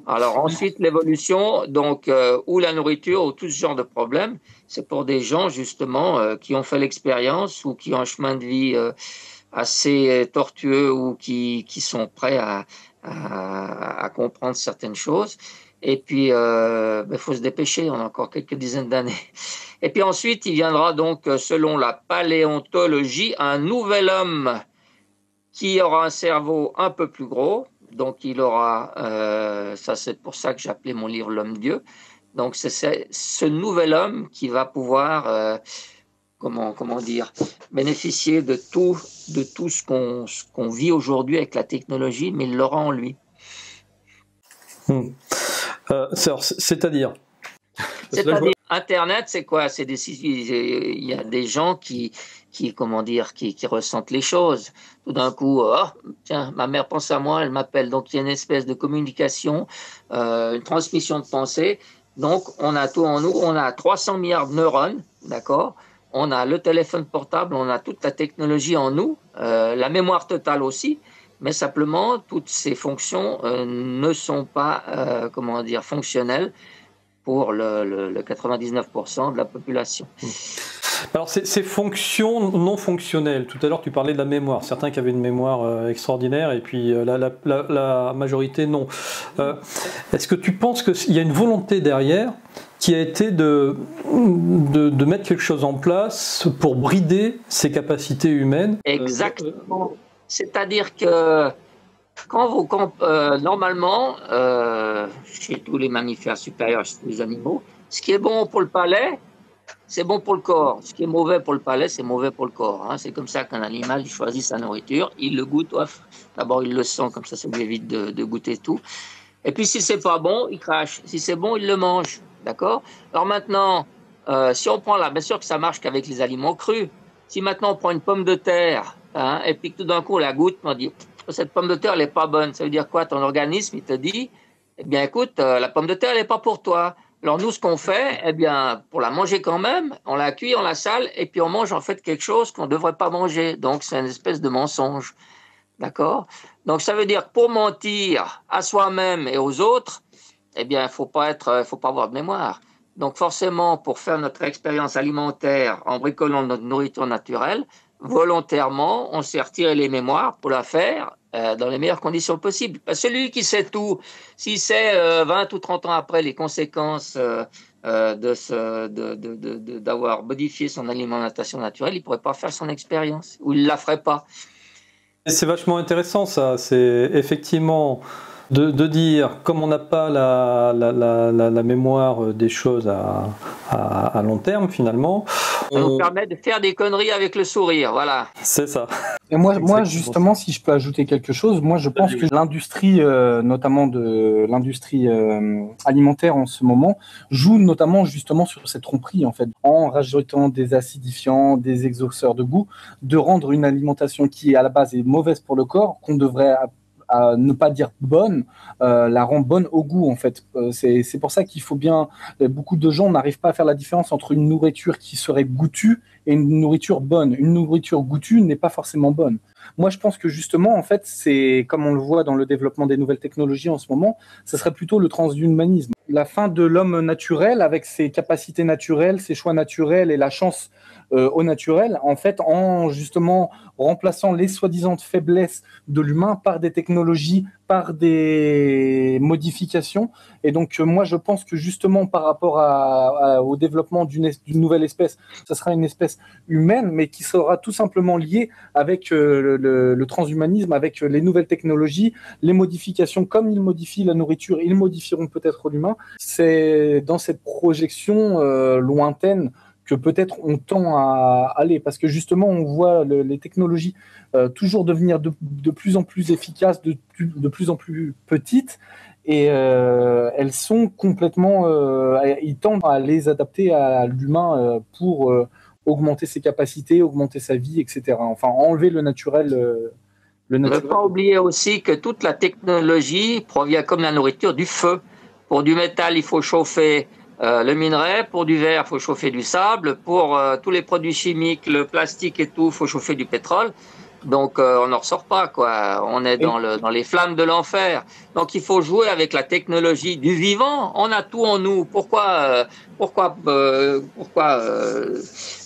Alors ensuite, l'évolution, donc ou la nourriture ou tout ce genre de problème, c'est pour des gens justement qui ont fait l'expérience ou qui ont un chemin de vie assez tortueux ou qui sont prêts à comprendre certaines choses. Et puis, faut se dépêcher, on a encore quelques dizaines d'années. Et puis ensuite, il viendra donc, selon la paléontologie, un nouvel homme qui aura un cerveau un peu plus gros. Donc, il aura, ça c'est pour ça que j'ai appelé mon livre L'Homme-Dieu. Donc, c'est ce nouvel homme qui va pouvoir, bénéficier de tout ce qu'on vit aujourd'hui avec la technologie, mais il l'aura en lui. C'est-à-dire Internet, c'est quoi? Il y a des gens qui ressentent les choses. Tout d'un coup, tiens, ma mère pense à moi, elle m'appelle. Donc, il y a une espèce de communication, une transmission de pensée. Donc, on a tout en nous. On a 300 milliards de neurones, d'accord? On a le téléphone portable, on a toute la technologie en nous, la mémoire totale aussi. Mais simplement, toutes ces fonctions ne sont pas, fonctionnelles pour le 99% de la population. Alors, ces fonctions non fonctionnelles, tout à l'heure tu parlais de la mémoire, certains qui avaient une mémoire extraordinaire et puis la majorité non. Est-ce que tu penses qu'il y a une volonté derrière qui a été de mettre quelque chose en place pour brider ces capacités humaines? Exactement. C'est-à-dire que normalement, chez tous les mammifères supérieurs, chez tous les animaux, ce qui est bon pour le palais c'est bon pour le corps. Ce qui est mauvais pour le palais, c'est mauvais pour le corps. Hein. C'est comme ça qu'un animal, il choisit sa nourriture, il le goûte. D'abord, il le sent, comme ça lui évite de goûter tout. Et puis, si c'est pas bon, il crache. Si c'est bon, il le mange. D'accord? Alors maintenant, si on prend là, bien sûr que ça marche qu'avec les aliments crus. Si maintenant on prend une pomme de terre, hein, et puis que tout d'un coup on la goûte, on dit cette pomme de terre elle est pas bonne. Ça veut dire quoi? Ton organisme il te dit, eh bien écoute, la pomme de terre elle est pas pour toi. Alors nous ce qu'on fait, eh bien pour la manger quand même, on la cuit, on la sale, et puis on mange en fait quelque chose qu'on ne devrait pas manger. Donc c'est une espèce de mensonge. D'accord? Donc ça veut dire que pour mentir à soi-même et aux autres, eh bien, il faut pas avoir de mémoire. Donc forcément, pour faire notre expérience alimentaire en bricolant notre nourriture naturelle, volontairement, on s'est retiré les mémoires pour la faire dans les meilleures conditions possibles. Celui qui sait tout, s'il sait 20 ou 30 ans après les conséquences d'avoir modifié son alimentation naturelle, il ne pourrait pas faire son expérience, ou il ne la ferait pas. C'est vachement intéressant ça, c'est effectivement de dire, comme on n'a pas la mémoire des choses à long terme finalement. Ça nous permet de faire des conneries avec le sourire, voilà. C'est ça. Et moi justement, si je peux ajouter quelque chose, moi je pense que l'industrie, notamment de l'industrie alimentaire en ce moment, joue notamment justement sur cette tromperie en fait, en rajoutant des acidifiants, des exauceurs de goût, de rendre une alimentation qui à la base est mauvaise pour le corps, qu'on devrait à ne pas dire bonne, la rend bonne au goût en fait. C'est pour ça qu'il faut bien. Beaucoup de gens n'arrivent pas à faire la différence entre une nourriture qui serait goûtue et une nourriture bonne. Une nourriture goûtue n'est pas forcément bonne. Moi, je pense que justement, en fait, c'est comme on le voit dans le développement des nouvelles technologies en ce moment, ce serait plutôt le transhumanisme. La fin de l'homme naturel avec ses capacités naturelles, ses choix naturels et la chance au naturel, en fait, en justement remplaçant les soi-disant faiblesses de l'humain par des technologies, par des modifications. Et donc, moi, je pense que justement, par rapport au développement d'une nouvelle espèce, ça sera une espèce humaine, mais qui sera tout simplement liée avec le transhumanisme, avec les nouvelles technologies, les modifications. Comme ils modifient la nourriture, ils modifieront peut-être l'humain. C'est dans cette projection lointaine que peut-être on tend à aller, parce que justement on voit les technologies toujours devenir de plus en plus efficaces, de plus en plus petites, et elles sont complètement, ils tendent à les adapter à l'humain pour augmenter ses capacités, augmenter sa vie, etc. Enfin enlever le naturel. Ne pas oublier aussi que toute la technologie provient, comme la nourriture, du feu. Pour du métal, il faut chauffer le minerai. Pour du verre, il faut chauffer du sable. Pour tous les produits chimiques, le plastique et tout, il faut chauffer du pétrole. Donc, on n'en ressort pas, quoi. On est dans les flammes de l'enfer. Donc, il faut jouer avec la technologie du vivant. On a tout en nous. Pourquoi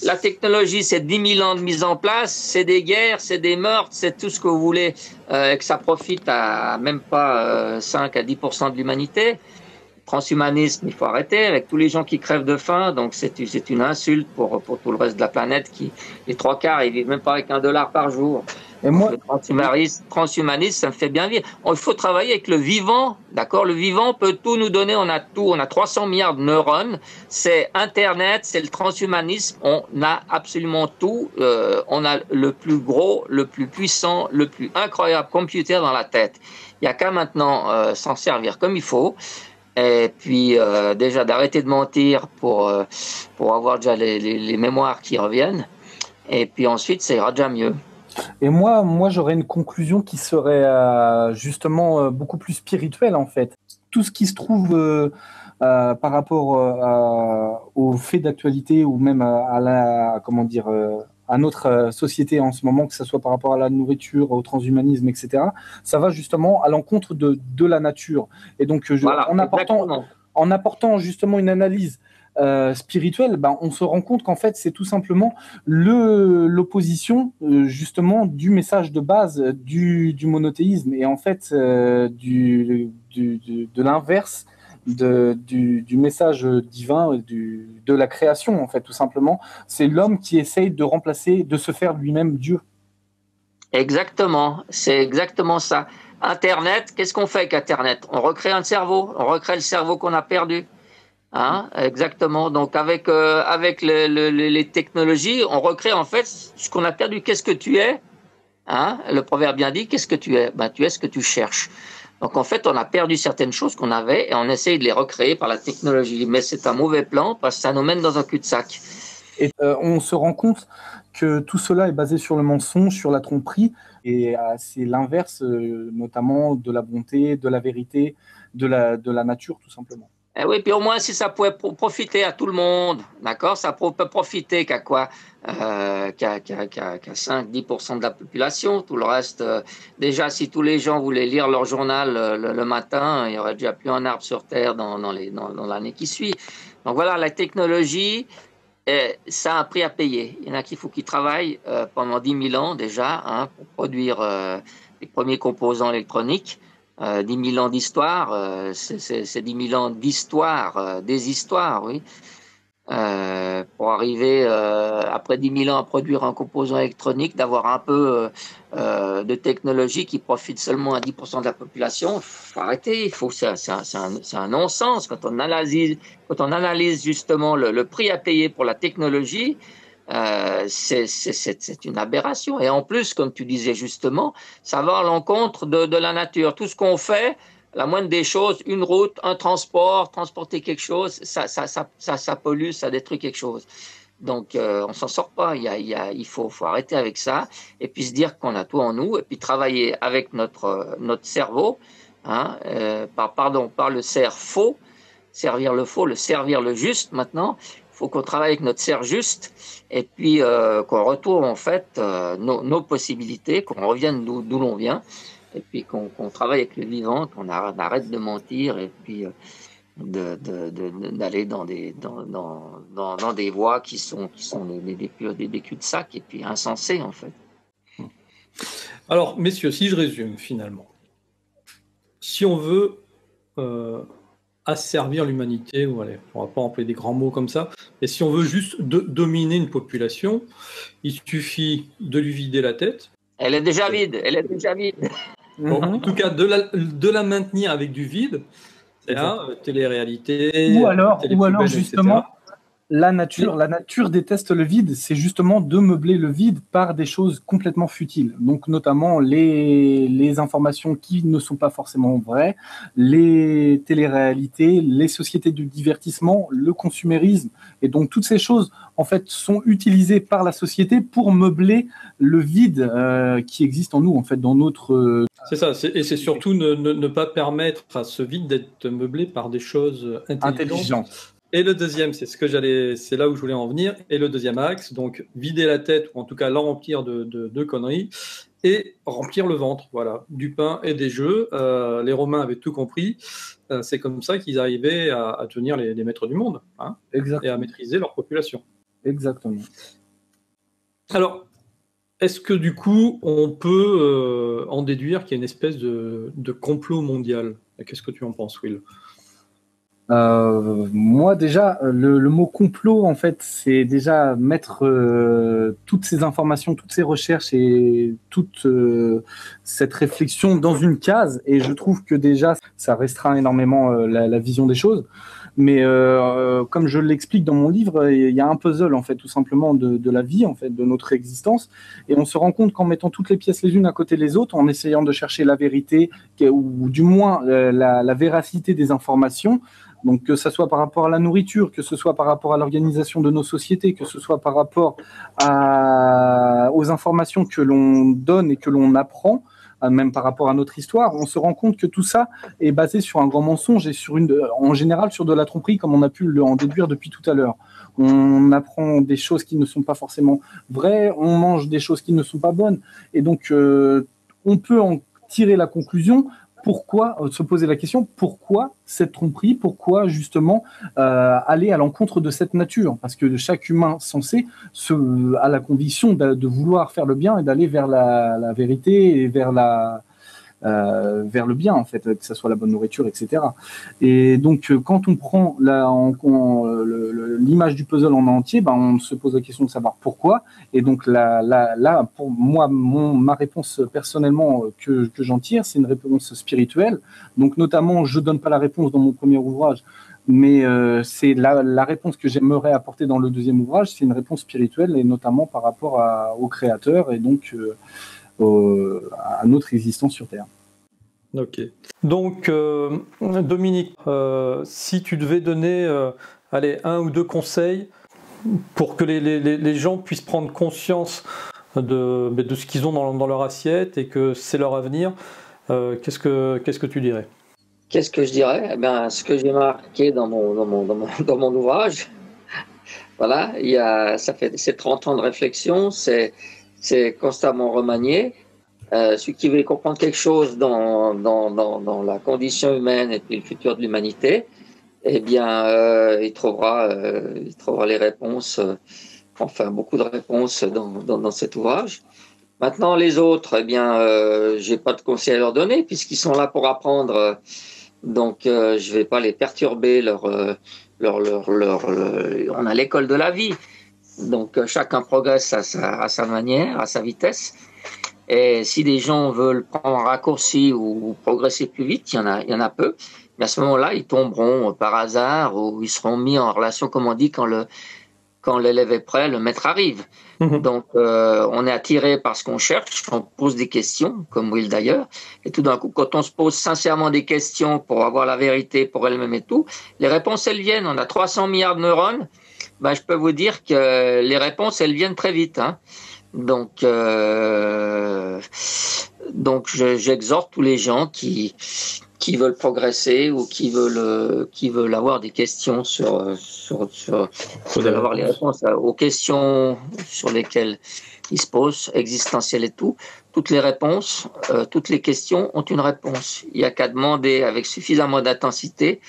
la technologie, c'est 10 000 ans de mise en place, c'est des guerres, c'est des meurtres, c'est tout ce que vous voulez, et que ça profite à même pas 5 à 10% de l'humanité. Transhumanisme, il faut arrêter avec tous les gens qui crèvent de faim. Donc c'est une insulte pour tout le reste de la planète qui, les 3/4, ils vivent même pas avec $1 par jour. Et moi, le transhumanisme, ça me fait bien vivre. Il faut travailler avec le vivant, d'accord? Le vivant peut tout nous donner. On a tout. On a 300 milliards de neurones. C'est Internet, c'est le transhumanisme. On a absolument tout. On a le plus gros, le plus puissant, le plus incroyable computer dans la tête. Il n'y a qu'à maintenant s'en servir comme il faut. Et puis déjà d'arrêter de mentir pour avoir déjà les mémoires qui reviennent. Et puis ensuite, ça ira déjà mieux. Et moi j'aurais une conclusion qui serait justement beaucoup plus spirituelle en fait. Tout ce qui se trouve par rapport aux faits d'actualité ou même à notre société en ce moment, que ce soit par rapport à la nourriture, au transhumanisme, etc., ça va justement à l'encontre de la nature. Et donc, en apportant justement une analyse spirituelle, on se rend compte qu'en fait, c'est tout simplement l'opposition justement du message de base du monothéisme et en fait de l'inverse du message divin de la création en fait, tout simplement. C'est l'homme qui essaye de remplacer, de se faire lui-même Dieu. Exactement, c'est exactement ça. Internet, qu'est-ce qu'on fait avec Internet? On recrée un cerveau, on recrée le cerveau qu'on a perdu. Hein, exactement. Donc avec les technologies, on recrée en fait ce qu'on a perdu. Qu'est-ce que tu es? Hein, le proverbe bien dit, qu'est-ce que tu es? Ben, tu es ce que tu cherches. Donc en fait, on a perdu certaines choses qu'on avait et on essaye de les recréer par la technologie. Mais c'est un mauvais plan parce que ça nous mène dans un cul-de-sac. Et on se rend compte que tout cela est basé sur le mensonge, sur la tromperie, et c'est l'inverse, notamment de la bonté, de la vérité, de la nature, tout simplement. Eh oui, puis au moins, si ça pouvait profiter à tout le monde, d'accord, ça peut profiter qu'à quoi? Qu'à 5-10% de la population. Tout le reste, déjà, si tous les gens voulaient lire leur journal le matin, il n'y aurait déjà plus un arbre sur Terre dans l'année qui suit. Donc voilà, la technologie, ça a un prix à payer. Il y en a qu'il faut qu'ils travaillent pendant 10 000 ans déjà, hein, pour produire les premiers composants électroniques. 10 000 ans d'histoire, c'est 10 000 ans d'histoire, des histoires, oui. Pour arriver après 10 000 ans à produire un composant électronique, d'avoir un peu de technologie qui profite seulement à 10% de la population, il faut arrêter. C'est un non-sens. Quand on analyse justement le prix à payer pour la technologie, c'est une aberration. Et en plus, comme tu disais justement, ça va à l'encontre de la nature. Tout ce qu'on fait, la moindre des choses, une route, un transport, transporter quelque chose, ça pollue, ça détruit quelque chose. Donc, on s'en sort pas. Il faut arrêter avec ça et puis se dire qu'on a tout en nous et puis travailler avec notre cerveau, hein, par le cerveau, servir le faux, le servir le juste maintenant. Il faut qu'on travaille avec notre cerf juste et puis qu'on retourne en fait nos possibilités, qu'on revienne d'où l'on vient et puis qu'on travaille avec le vivant, qu'on arrête de mentir et puis d'aller dans des voies qui sont des cul-de-sac et puis insensées en fait. Alors, messieurs, si je résume finalement, si on veut asservir l'humanité, ou allez, on va pas employer des grands mots comme ça, mais si on veut juste dominer une population, il suffit de lui vider la tête. Elle est déjà vide, elle est déjà vide. Bon, en tout cas, de la maintenir avec du vide, c'est-à-dire télé-réalité, ou alors justement, etc. la nature déteste le vide, c'est justement de meubler le vide par des choses complètement futiles. Donc notamment les informations qui ne sont pas forcément vraies, les téléréalités, les sociétés du divertissement, le consumérisme. Et donc toutes ces choses, en fait, sont utilisées par la société pour meubler le vide qui existe en nous, en fait, dans notre... C'est ça, et c'est surtout ne pas permettre à ce vide d'être meublé par des choses intelligentes. Et le deuxième, c'est là où je voulais en venir. Et le deuxième axe, donc vider la tête, ou en tout cas la remplir de conneries, et remplir le ventre, voilà, du pain et des jeux. Les Romains avaient tout compris. C'est comme ça qu'ils arrivaient à devenir les maîtres du monde, hein, et à maîtriser leur population. Exactement. Alors, est-ce que du coup, on peut en déduire qu'il y a une espèce de complot mondial? Qu'est-ce que tu en penses, Will? Moi déjà, le mot complot, en fait, c'est déjà mettre toutes ces informations, toutes ces recherches et toute cette réflexion dans une case. Et je trouve que déjà, ça restreint énormément la vision des choses. Mais comme je l'explique dans mon livre, il y a un puzzle en fait, tout simplement de la vie, en fait, de notre existence. Et on se rend compte qu'en mettant toutes les pièces les unes à côté des autres, en essayant de chercher la vérité ou du moins la véracité des informations. Donc que ce soit par rapport à la nourriture, que ce soit par rapport à l'organisation de nos sociétés, que ce soit par rapport aux informations que l'on donne et que l'on apprend, même par rapport à notre histoire, on se rend compte que tout ça est basé sur un grand mensonge et en général sur de la tromperie, comme on a pu en déduire depuis tout à l'heure. On apprend des choses qui ne sont pas forcément vraies, on mange des choses qui ne sont pas bonnes, et donc on peut en tirer la conclusion. Pourquoi se poser la question, pourquoi cette tromperie, pourquoi justement aller à l'encontre de cette nature? Parce que chaque humain sensé a la conviction de vouloir faire le bien et d'aller vers la vérité et vers le bien, en fait, que ce soit la bonne nourriture, etc. Et donc, quand on prend l'image du puzzle en entier, on se pose la question de savoir pourquoi. Et donc là, pour moi, ma réponse personnellement que j'en tire, c'est une réponse spirituelle. Donc, notamment, je donne pas la réponse dans mon premier ouvrage, Mais c'est la réponse que j'aimerais apporter dans le deuxième ouvrage, c'est une réponse spirituelle, et notamment par rapport au Créateur et donc à notre existence sur Terre. Ok. Donc, Dominique, si tu devais donner un ou deux conseils pour que les gens puissent prendre conscience de ce qu'ils ont dans leur assiette et que c'est leur avenir, qu'est-ce que tu dirais? Qu'est-ce que je dirais? Eh bien, ce que j'ai marqué dans mon ouvrage, voilà, ça fait ces 30 ans de réflexion, c'est constamment remanié. Celui qui veut comprendre quelque chose dans la condition humaine et puis le futur de l'humanité, eh bien, il trouvera les réponses, enfin beaucoup de réponses dans cet ouvrage. Maintenant, les autres, eh bien, j'ai pas de conseils à leur donner puisqu'ils sont là pour apprendre. Donc, je vais pas les perturber. On a l'école de la vie. Donc, chacun progresse à sa manière, à sa vitesse. Et si des gens veulent prendre un raccourci ou progresser plus vite, il y en a peu. Mais à ce moment-là, ils tomberont par hasard ou ils seront mis en relation, comme on dit, quand l'élève est prêt, le maître arrive. Donc, on est attiré par ce qu'on cherche, on pose des questions, comme Will d'ailleurs, et tout d'un coup, quand on se pose sincèrement des questions pour avoir la vérité pour elle-même et tout, les réponses, elles viennent. On a 300 milliards de neurones, ben, je peux vous dire que les réponses, elles viennent très vite, hein. Donc, j'exhorte tous les gens qui veulent progresser ou qui veulent avoir des questions avoir les réponses aux questions sur lesquelles ils se posent, existentielles et tout. Toutes les réponses, toutes les questions ont une réponse. Il n'y a qu'à demander avec suffisamment d'intensité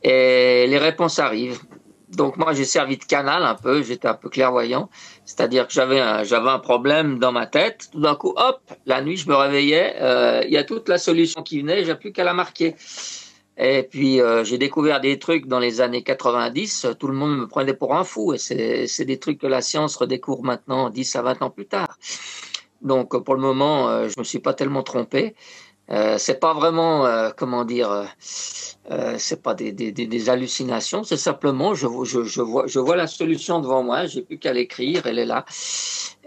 et les réponses arrivent. Donc moi j'ai servi de canal un peu, j'étais un peu clairvoyant, c'est-à-dire que j'avais un problème dans ma tête, tout d'un coup hop, la nuit je me réveillais, il y a toute la solution qui venait, j'ai plus qu'à la marquer. Et puis j'ai découvert des trucs dans les années 90, tout le monde me prenait pour un fou et c'est des trucs que la science redécouvre maintenant 10 à 20 ans plus tard. Donc pour le moment, je me suis pas tellement trompé. C'est pas vraiment c'est pas des hallucinations, c'est simplement je vois la solution devant moi, j'ai plus qu'à l'écrire, elle est là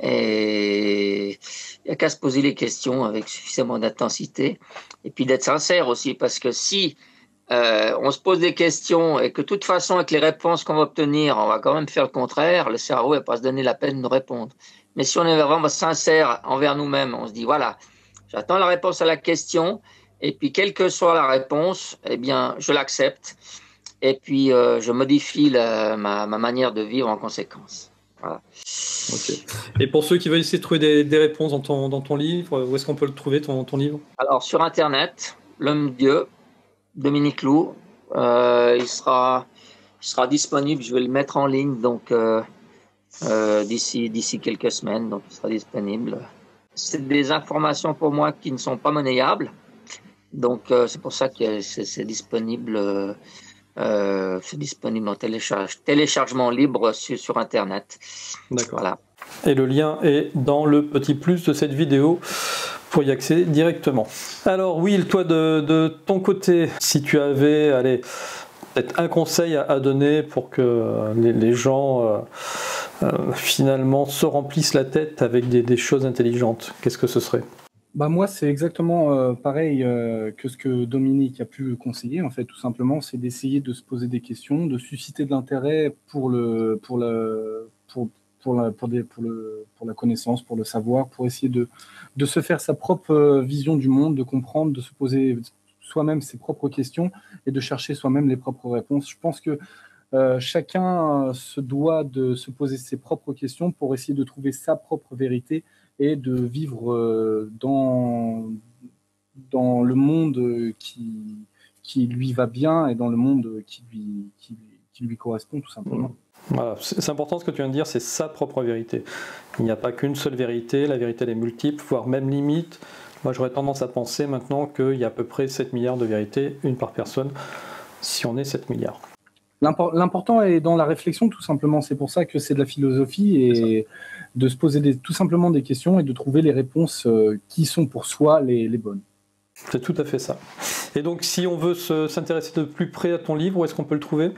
et il y a qu'à se poser les questions avec suffisamment d'intensité et puis d'être sincère aussi, parce que si on se pose des questions et que de toute façon avec les réponses qu'on va obtenir on va quand même faire le contraire, le cerveau va pas se donner la peine de répondre. Mais si on est vraiment sincère envers nous-mêmes, on se dit voilà, j'attends la réponse à la question, et puis quelle que soit la réponse, eh bien, je l'accepte, et puis je modifie ma manière de vivre en conséquence. Voilà. Ok. Et pour ceux qui veulent essayer de trouver des réponses dans ton livre, où est-ce qu'on peut le trouver, ton livre? Alors, sur Internet, L'Homme-Dieu, Dominique Lou, il sera disponible, je vais le mettre en ligne, donc d'ici quelques semaines, donc il sera disponible. C'est des informations pour moi qui ne sont pas monnayables, donc c'est pour ça que c'est disponible. C'est disponible en téléchargement libre sur Internet. D'accord. Voilà. Et le lien est dans le petit plus de cette vidéo pour y accéder directement. Alors Will, toi de ton côté, si tu avais peut-être un conseil à donner pour que les gens finalement se remplissent la tête avec des choses intelligentes, qu'est-ce que ce serait? Bah moi, c'est exactement pareil que ce que Dominique a pu conseiller. En fait, tout simplement, c'est d'essayer de se poser des questions, de susciter de l'intérêt pour la connaissance, pour le savoir, pour essayer de se faire sa propre vision du monde, de comprendre, de se poser soi-même ses propres questions et de chercher soi-même les propres réponses. Je pense que chacun se doit de se poser ses propres questions pour essayer de trouver sa propre vérité et de vivre dans le monde qui lui va bien et dans le monde qui lui correspond, tout simplement. Voilà, c'est important ce que tu viens de dire, c'est sa propre vérité. Il n'y a pas qu'une seule vérité, la vérité elle est multiple, voire même limite. Moi j'aurais tendance à penser maintenant qu'il y a à peu près 7 milliards de vérités, une par personne, si on est 7 milliards. L'important est dans la réflexion, tout simplement. C'est pour ça que c'est de la philosophie et de se poser tout simplement des questions et de trouver les réponses qui sont pour soi les bonnes. C'est tout à fait ça. Et donc, si on veut s'intéresser de plus près à ton livre, où est-ce qu'on peut le trouver?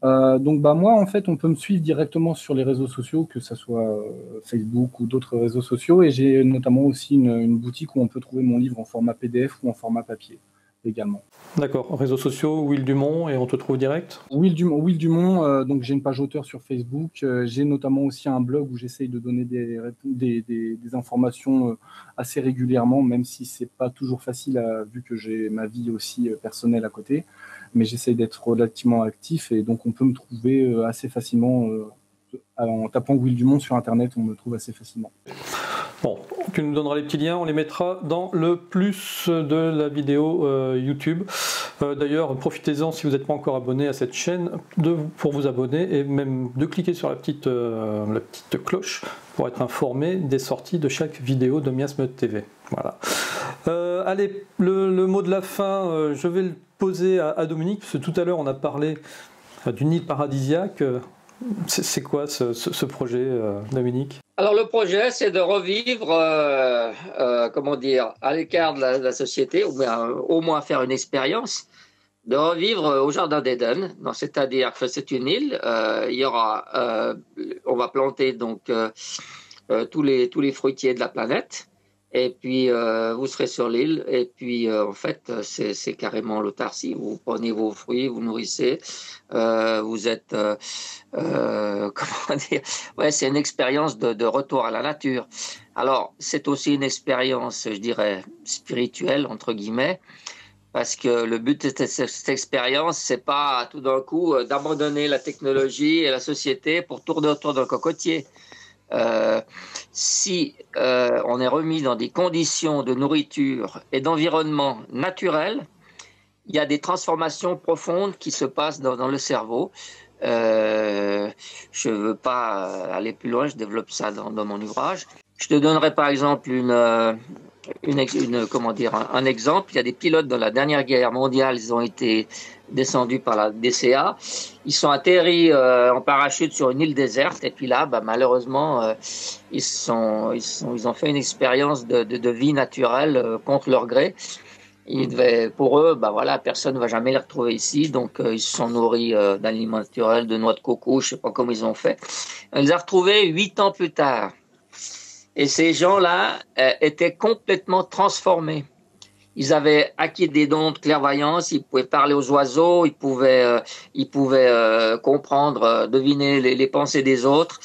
Donc moi, en fait, on peut me suivre directement sur les réseaux sociaux, que ce soit Facebook ou d'autres réseaux sociaux. Et j'ai notamment aussi une boutique où on peut trouver mon livre en format PDF ou en format papier également. D'accord. Réseaux sociaux, Will Dumont, et on te trouve direct? Will Dumont, donc j'ai une page auteur sur Facebook. J'ai notamment aussi un blog où j'essaye de donner des informations assez régulièrement, même si c'est pas toujours facile vu que j'ai ma vie aussi personnelle à côté. Mais j'essaye d'être relativement actif et donc on peut me trouver assez facilement en tapant Will Dumont sur Internet, on me trouve assez facilement. Bon, tu nous donneras les petits liens, on les mettra dans le plus de la vidéo YouTube. D'ailleurs, profitez-en si vous n'êtes pas encore abonné à cette chaîne pour vous abonner et même de cliquer sur la petite cloche pour être informé des sorties de chaque vidéo de Miasme TV. Voilà. Allez, le mot de la fin, je vais le poser à Dominique, parce que tout à l'heure on a parlé d'une île paradisiaque. C'est quoi ce projet, Dominique? Alors le projet, c'est de revivre, comment dire, à l'écart de la société, ou bien au moins faire une expérience, de revivre au Jardin d'Éden. C'est-à-dire que c'est une île, il y aura, on va planter donc tous les fruitiers de la planète. Et puis, vous serez sur l'île. Et puis, en fait, c'est carrément l'autarcie. Vous prenez vos fruits, vous nourrissez. Vous êtes, comment dire, ouais, c'est une expérience de retour à la nature. Alors, c'est aussi une expérience, je dirais, spirituelle, entre guillemets, parce que le but de cette expérience, c'est pas tout d'un coup d'abandonner la technologie et la société pour tourner autour d'un cocotier. Si on est remis dans des conditions de nourriture et d'environnement naturel, il y a des transformations profondes qui se passent dans le cerveau. Je ne veux pas aller plus loin, je développe ça dans mon ouvrage. Je te donnerai par exemple comment dire, un exemple. Il y a des pilotes dans la dernière guerre mondiale, ils ont été descendus par la DCA. Ils sont atterris en parachute sur une île déserte et puis là, malheureusement, ils ont fait une expérience de vie naturelle contre leur gré. Pour eux, voilà, personne ne va jamais les retrouver ici, donc ils se sont nourris d'aliments naturels, de noix de coco, je ne sais pas comment ils ont fait. On les a retrouvés 8 ans plus tard. Et ces gens-là étaient complètement transformés. Ils avaient acquis des dons de clairvoyance, ils pouvaient parler aux oiseaux, ils pouvaient comprendre, deviner les pensées des autres.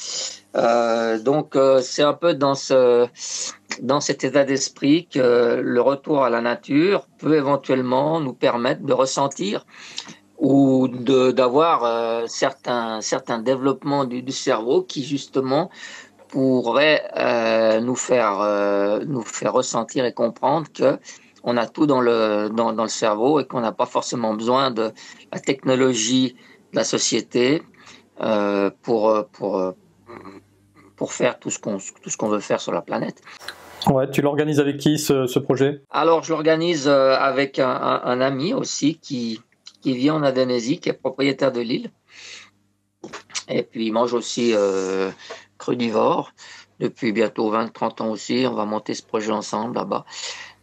Donc c'est un peu dans cet état d'esprit que le retour à la nature peut éventuellement nous permettre de ressentir ou d'avoir certains développements du cerveau qui justement pourraient nous faire ressentir et comprendre que on a tout dans le cerveau et qu'on n'a pas forcément besoin de la technologie de la société pour faire tout ce qu'on veut faire sur la planète. Ouais, tu l'organises avec qui ce projet? Alors, je l'organise avec un ami aussi qui vit en Indonésie, qui est propriétaire de l'île. Et puis, il mange aussi crudivore. Depuis bientôt 20-30 ans aussi, on va monter ce projet ensemble là-bas.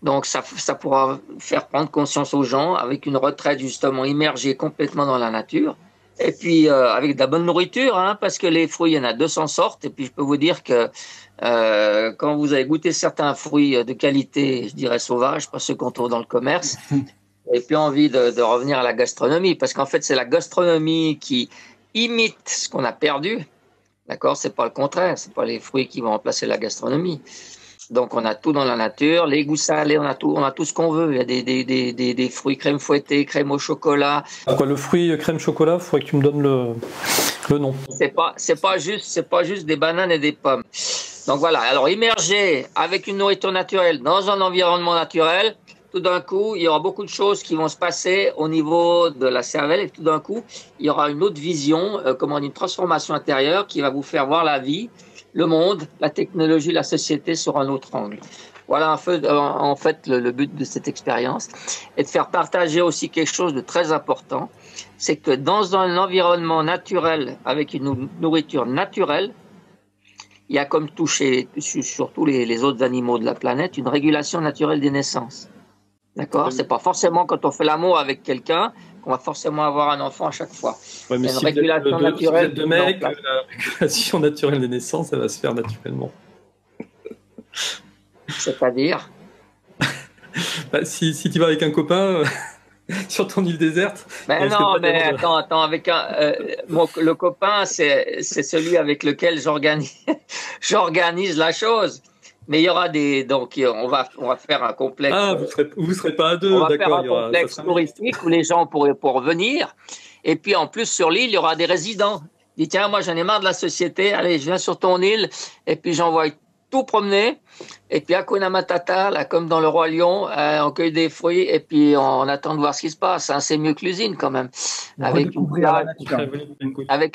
Donc, ça pourra faire prendre conscience aux gens avec une retraite justement immergée complètement dans la nature. Et puis, avec de la bonne nourriture, hein, parce que les fruits, il y en a 200 sortes. Et puis, je peux vous dire que quand vous avez goûté certains fruits de qualité, je dirais sauvages, pas ceux qu'on trouve dans le commerce, et puis envie de revenir à la gastronomie, parce qu'en fait, c'est la gastronomie qui imite ce qu'on a perdu. D'accord? C'est pas le contraire. C'est pas les fruits qui vont remplacer la gastronomie. Donc, on a tout dans la nature, les goûts salés, on a tout ce qu'on veut. Il y a des fruits crème fouettée, crème au chocolat. Quoi, le fruit crème chocolat, il faudrait que tu me donnes le nom. C'est pas juste des bananes et des pommes. Donc voilà, alors immergé avec une nourriture naturelle dans un environnement naturel, tout d'un coup, il y aura beaucoup de choses qui vont se passer au niveau de la cervelle et tout d'un coup, il y aura une autre vision, une transformation intérieure qui va vous faire voir la vie, le monde, la technologie, la société sur un autre angle. Voilà en fait le but de cette expérience et de faire partager aussi quelque chose de très important, c'est que dans un environnement naturel, avec une nourriture naturelle, il y a comme sur tous les autres animaux de la planète, une régulation naturelle des naissances. D'accord? C'est pas forcément quand on fait l'amour avec quelqu'un qu'on va forcément avoir un enfant à chaque fois. Ouais, mais Il y a une si régulation naturelle. vous êtes deux mecs, la régulation naturelle des naissances, ça va se faire naturellement. C'est-à-dire? Bah, si tu vas avec un copain sur ton île déserte. Mais non, mais attends, avec le copain, c'est celui avec lequel j'organise la chose. Mais il y aura donc on va faire un complexe. Ah, vous serez pas à deux, on va d'accord. faire un complexe touristique où les gens pourraient venir. Et puis en plus sur l'île, il y aura des résidents. Dis tiens, moi j'en ai marre de la société. Allez, je viens sur ton île et puis j'envoie tout promener. Et puis Hakuna Matata, là, comme dans Le Roi Lion, on cueille des fruits et puis on attend de voir ce qui se passe. Hein. C'est mieux que l'usine quand même. Avec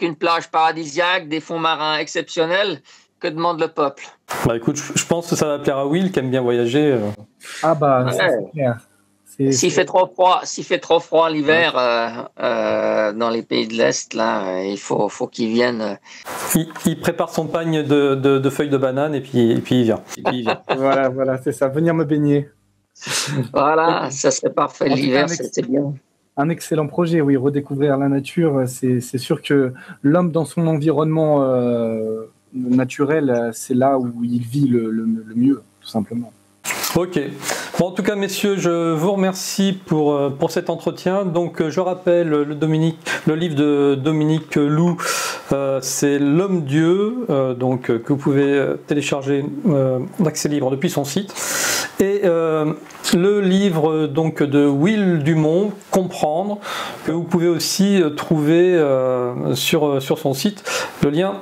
une plage paradisiaque, des fonds marins exceptionnels. Que demande le peuple? Bah écoute, je pense que ça va plaire à Will qui aime bien voyager. Ah bah, ouais. C'est clair. S'il fait trop froid l'hiver dans les pays de l'Est, là, il faut qu'il vienne. Il prépare son pagne de feuilles de banane et puis il vient. Voilà, c'est ça. Venir me baigner. Voilà, ça serait parfait. L'hiver, c'est bien. Un excellent projet, oui. Redécouvrir la nature, c'est sûr que l'homme dans son environnement naturel, c'est là où il vit le mieux, tout simplement. Ok. Bon, en tout cas, messieurs, je vous remercie pour cet entretien. Donc, je rappelle le livre de Dominique Lou, c'est L'Homme-Dieu, donc que vous pouvez télécharger d'accès libre depuis son site. Et le livre donc de Will Dumont, Comprendre, que vous pouvez aussi trouver sur son site. Le lien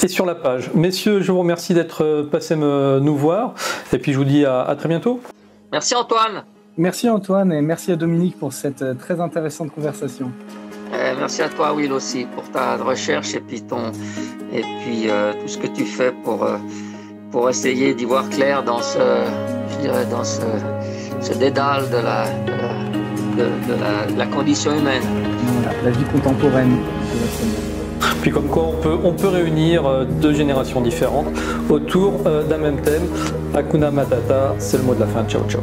est sur la page. Messieurs, je vous remercie d'être passés nous voir. Et puis je vous dis à très bientôt. Merci Antoine. Merci Antoine et merci à Dominique pour cette très intéressante conversation. Merci à toi Will aussi pour ta recherche et puis tout ce que tu fais pour essayer d'y voir clair dans ce dédale de la condition humaine. Voilà, la vie contemporaine. Puis comme quoi on peut réunir deux générations différentes autour d'un même thème. Hakuna Matata, c'est le mot de la fin. Ciao, ciao.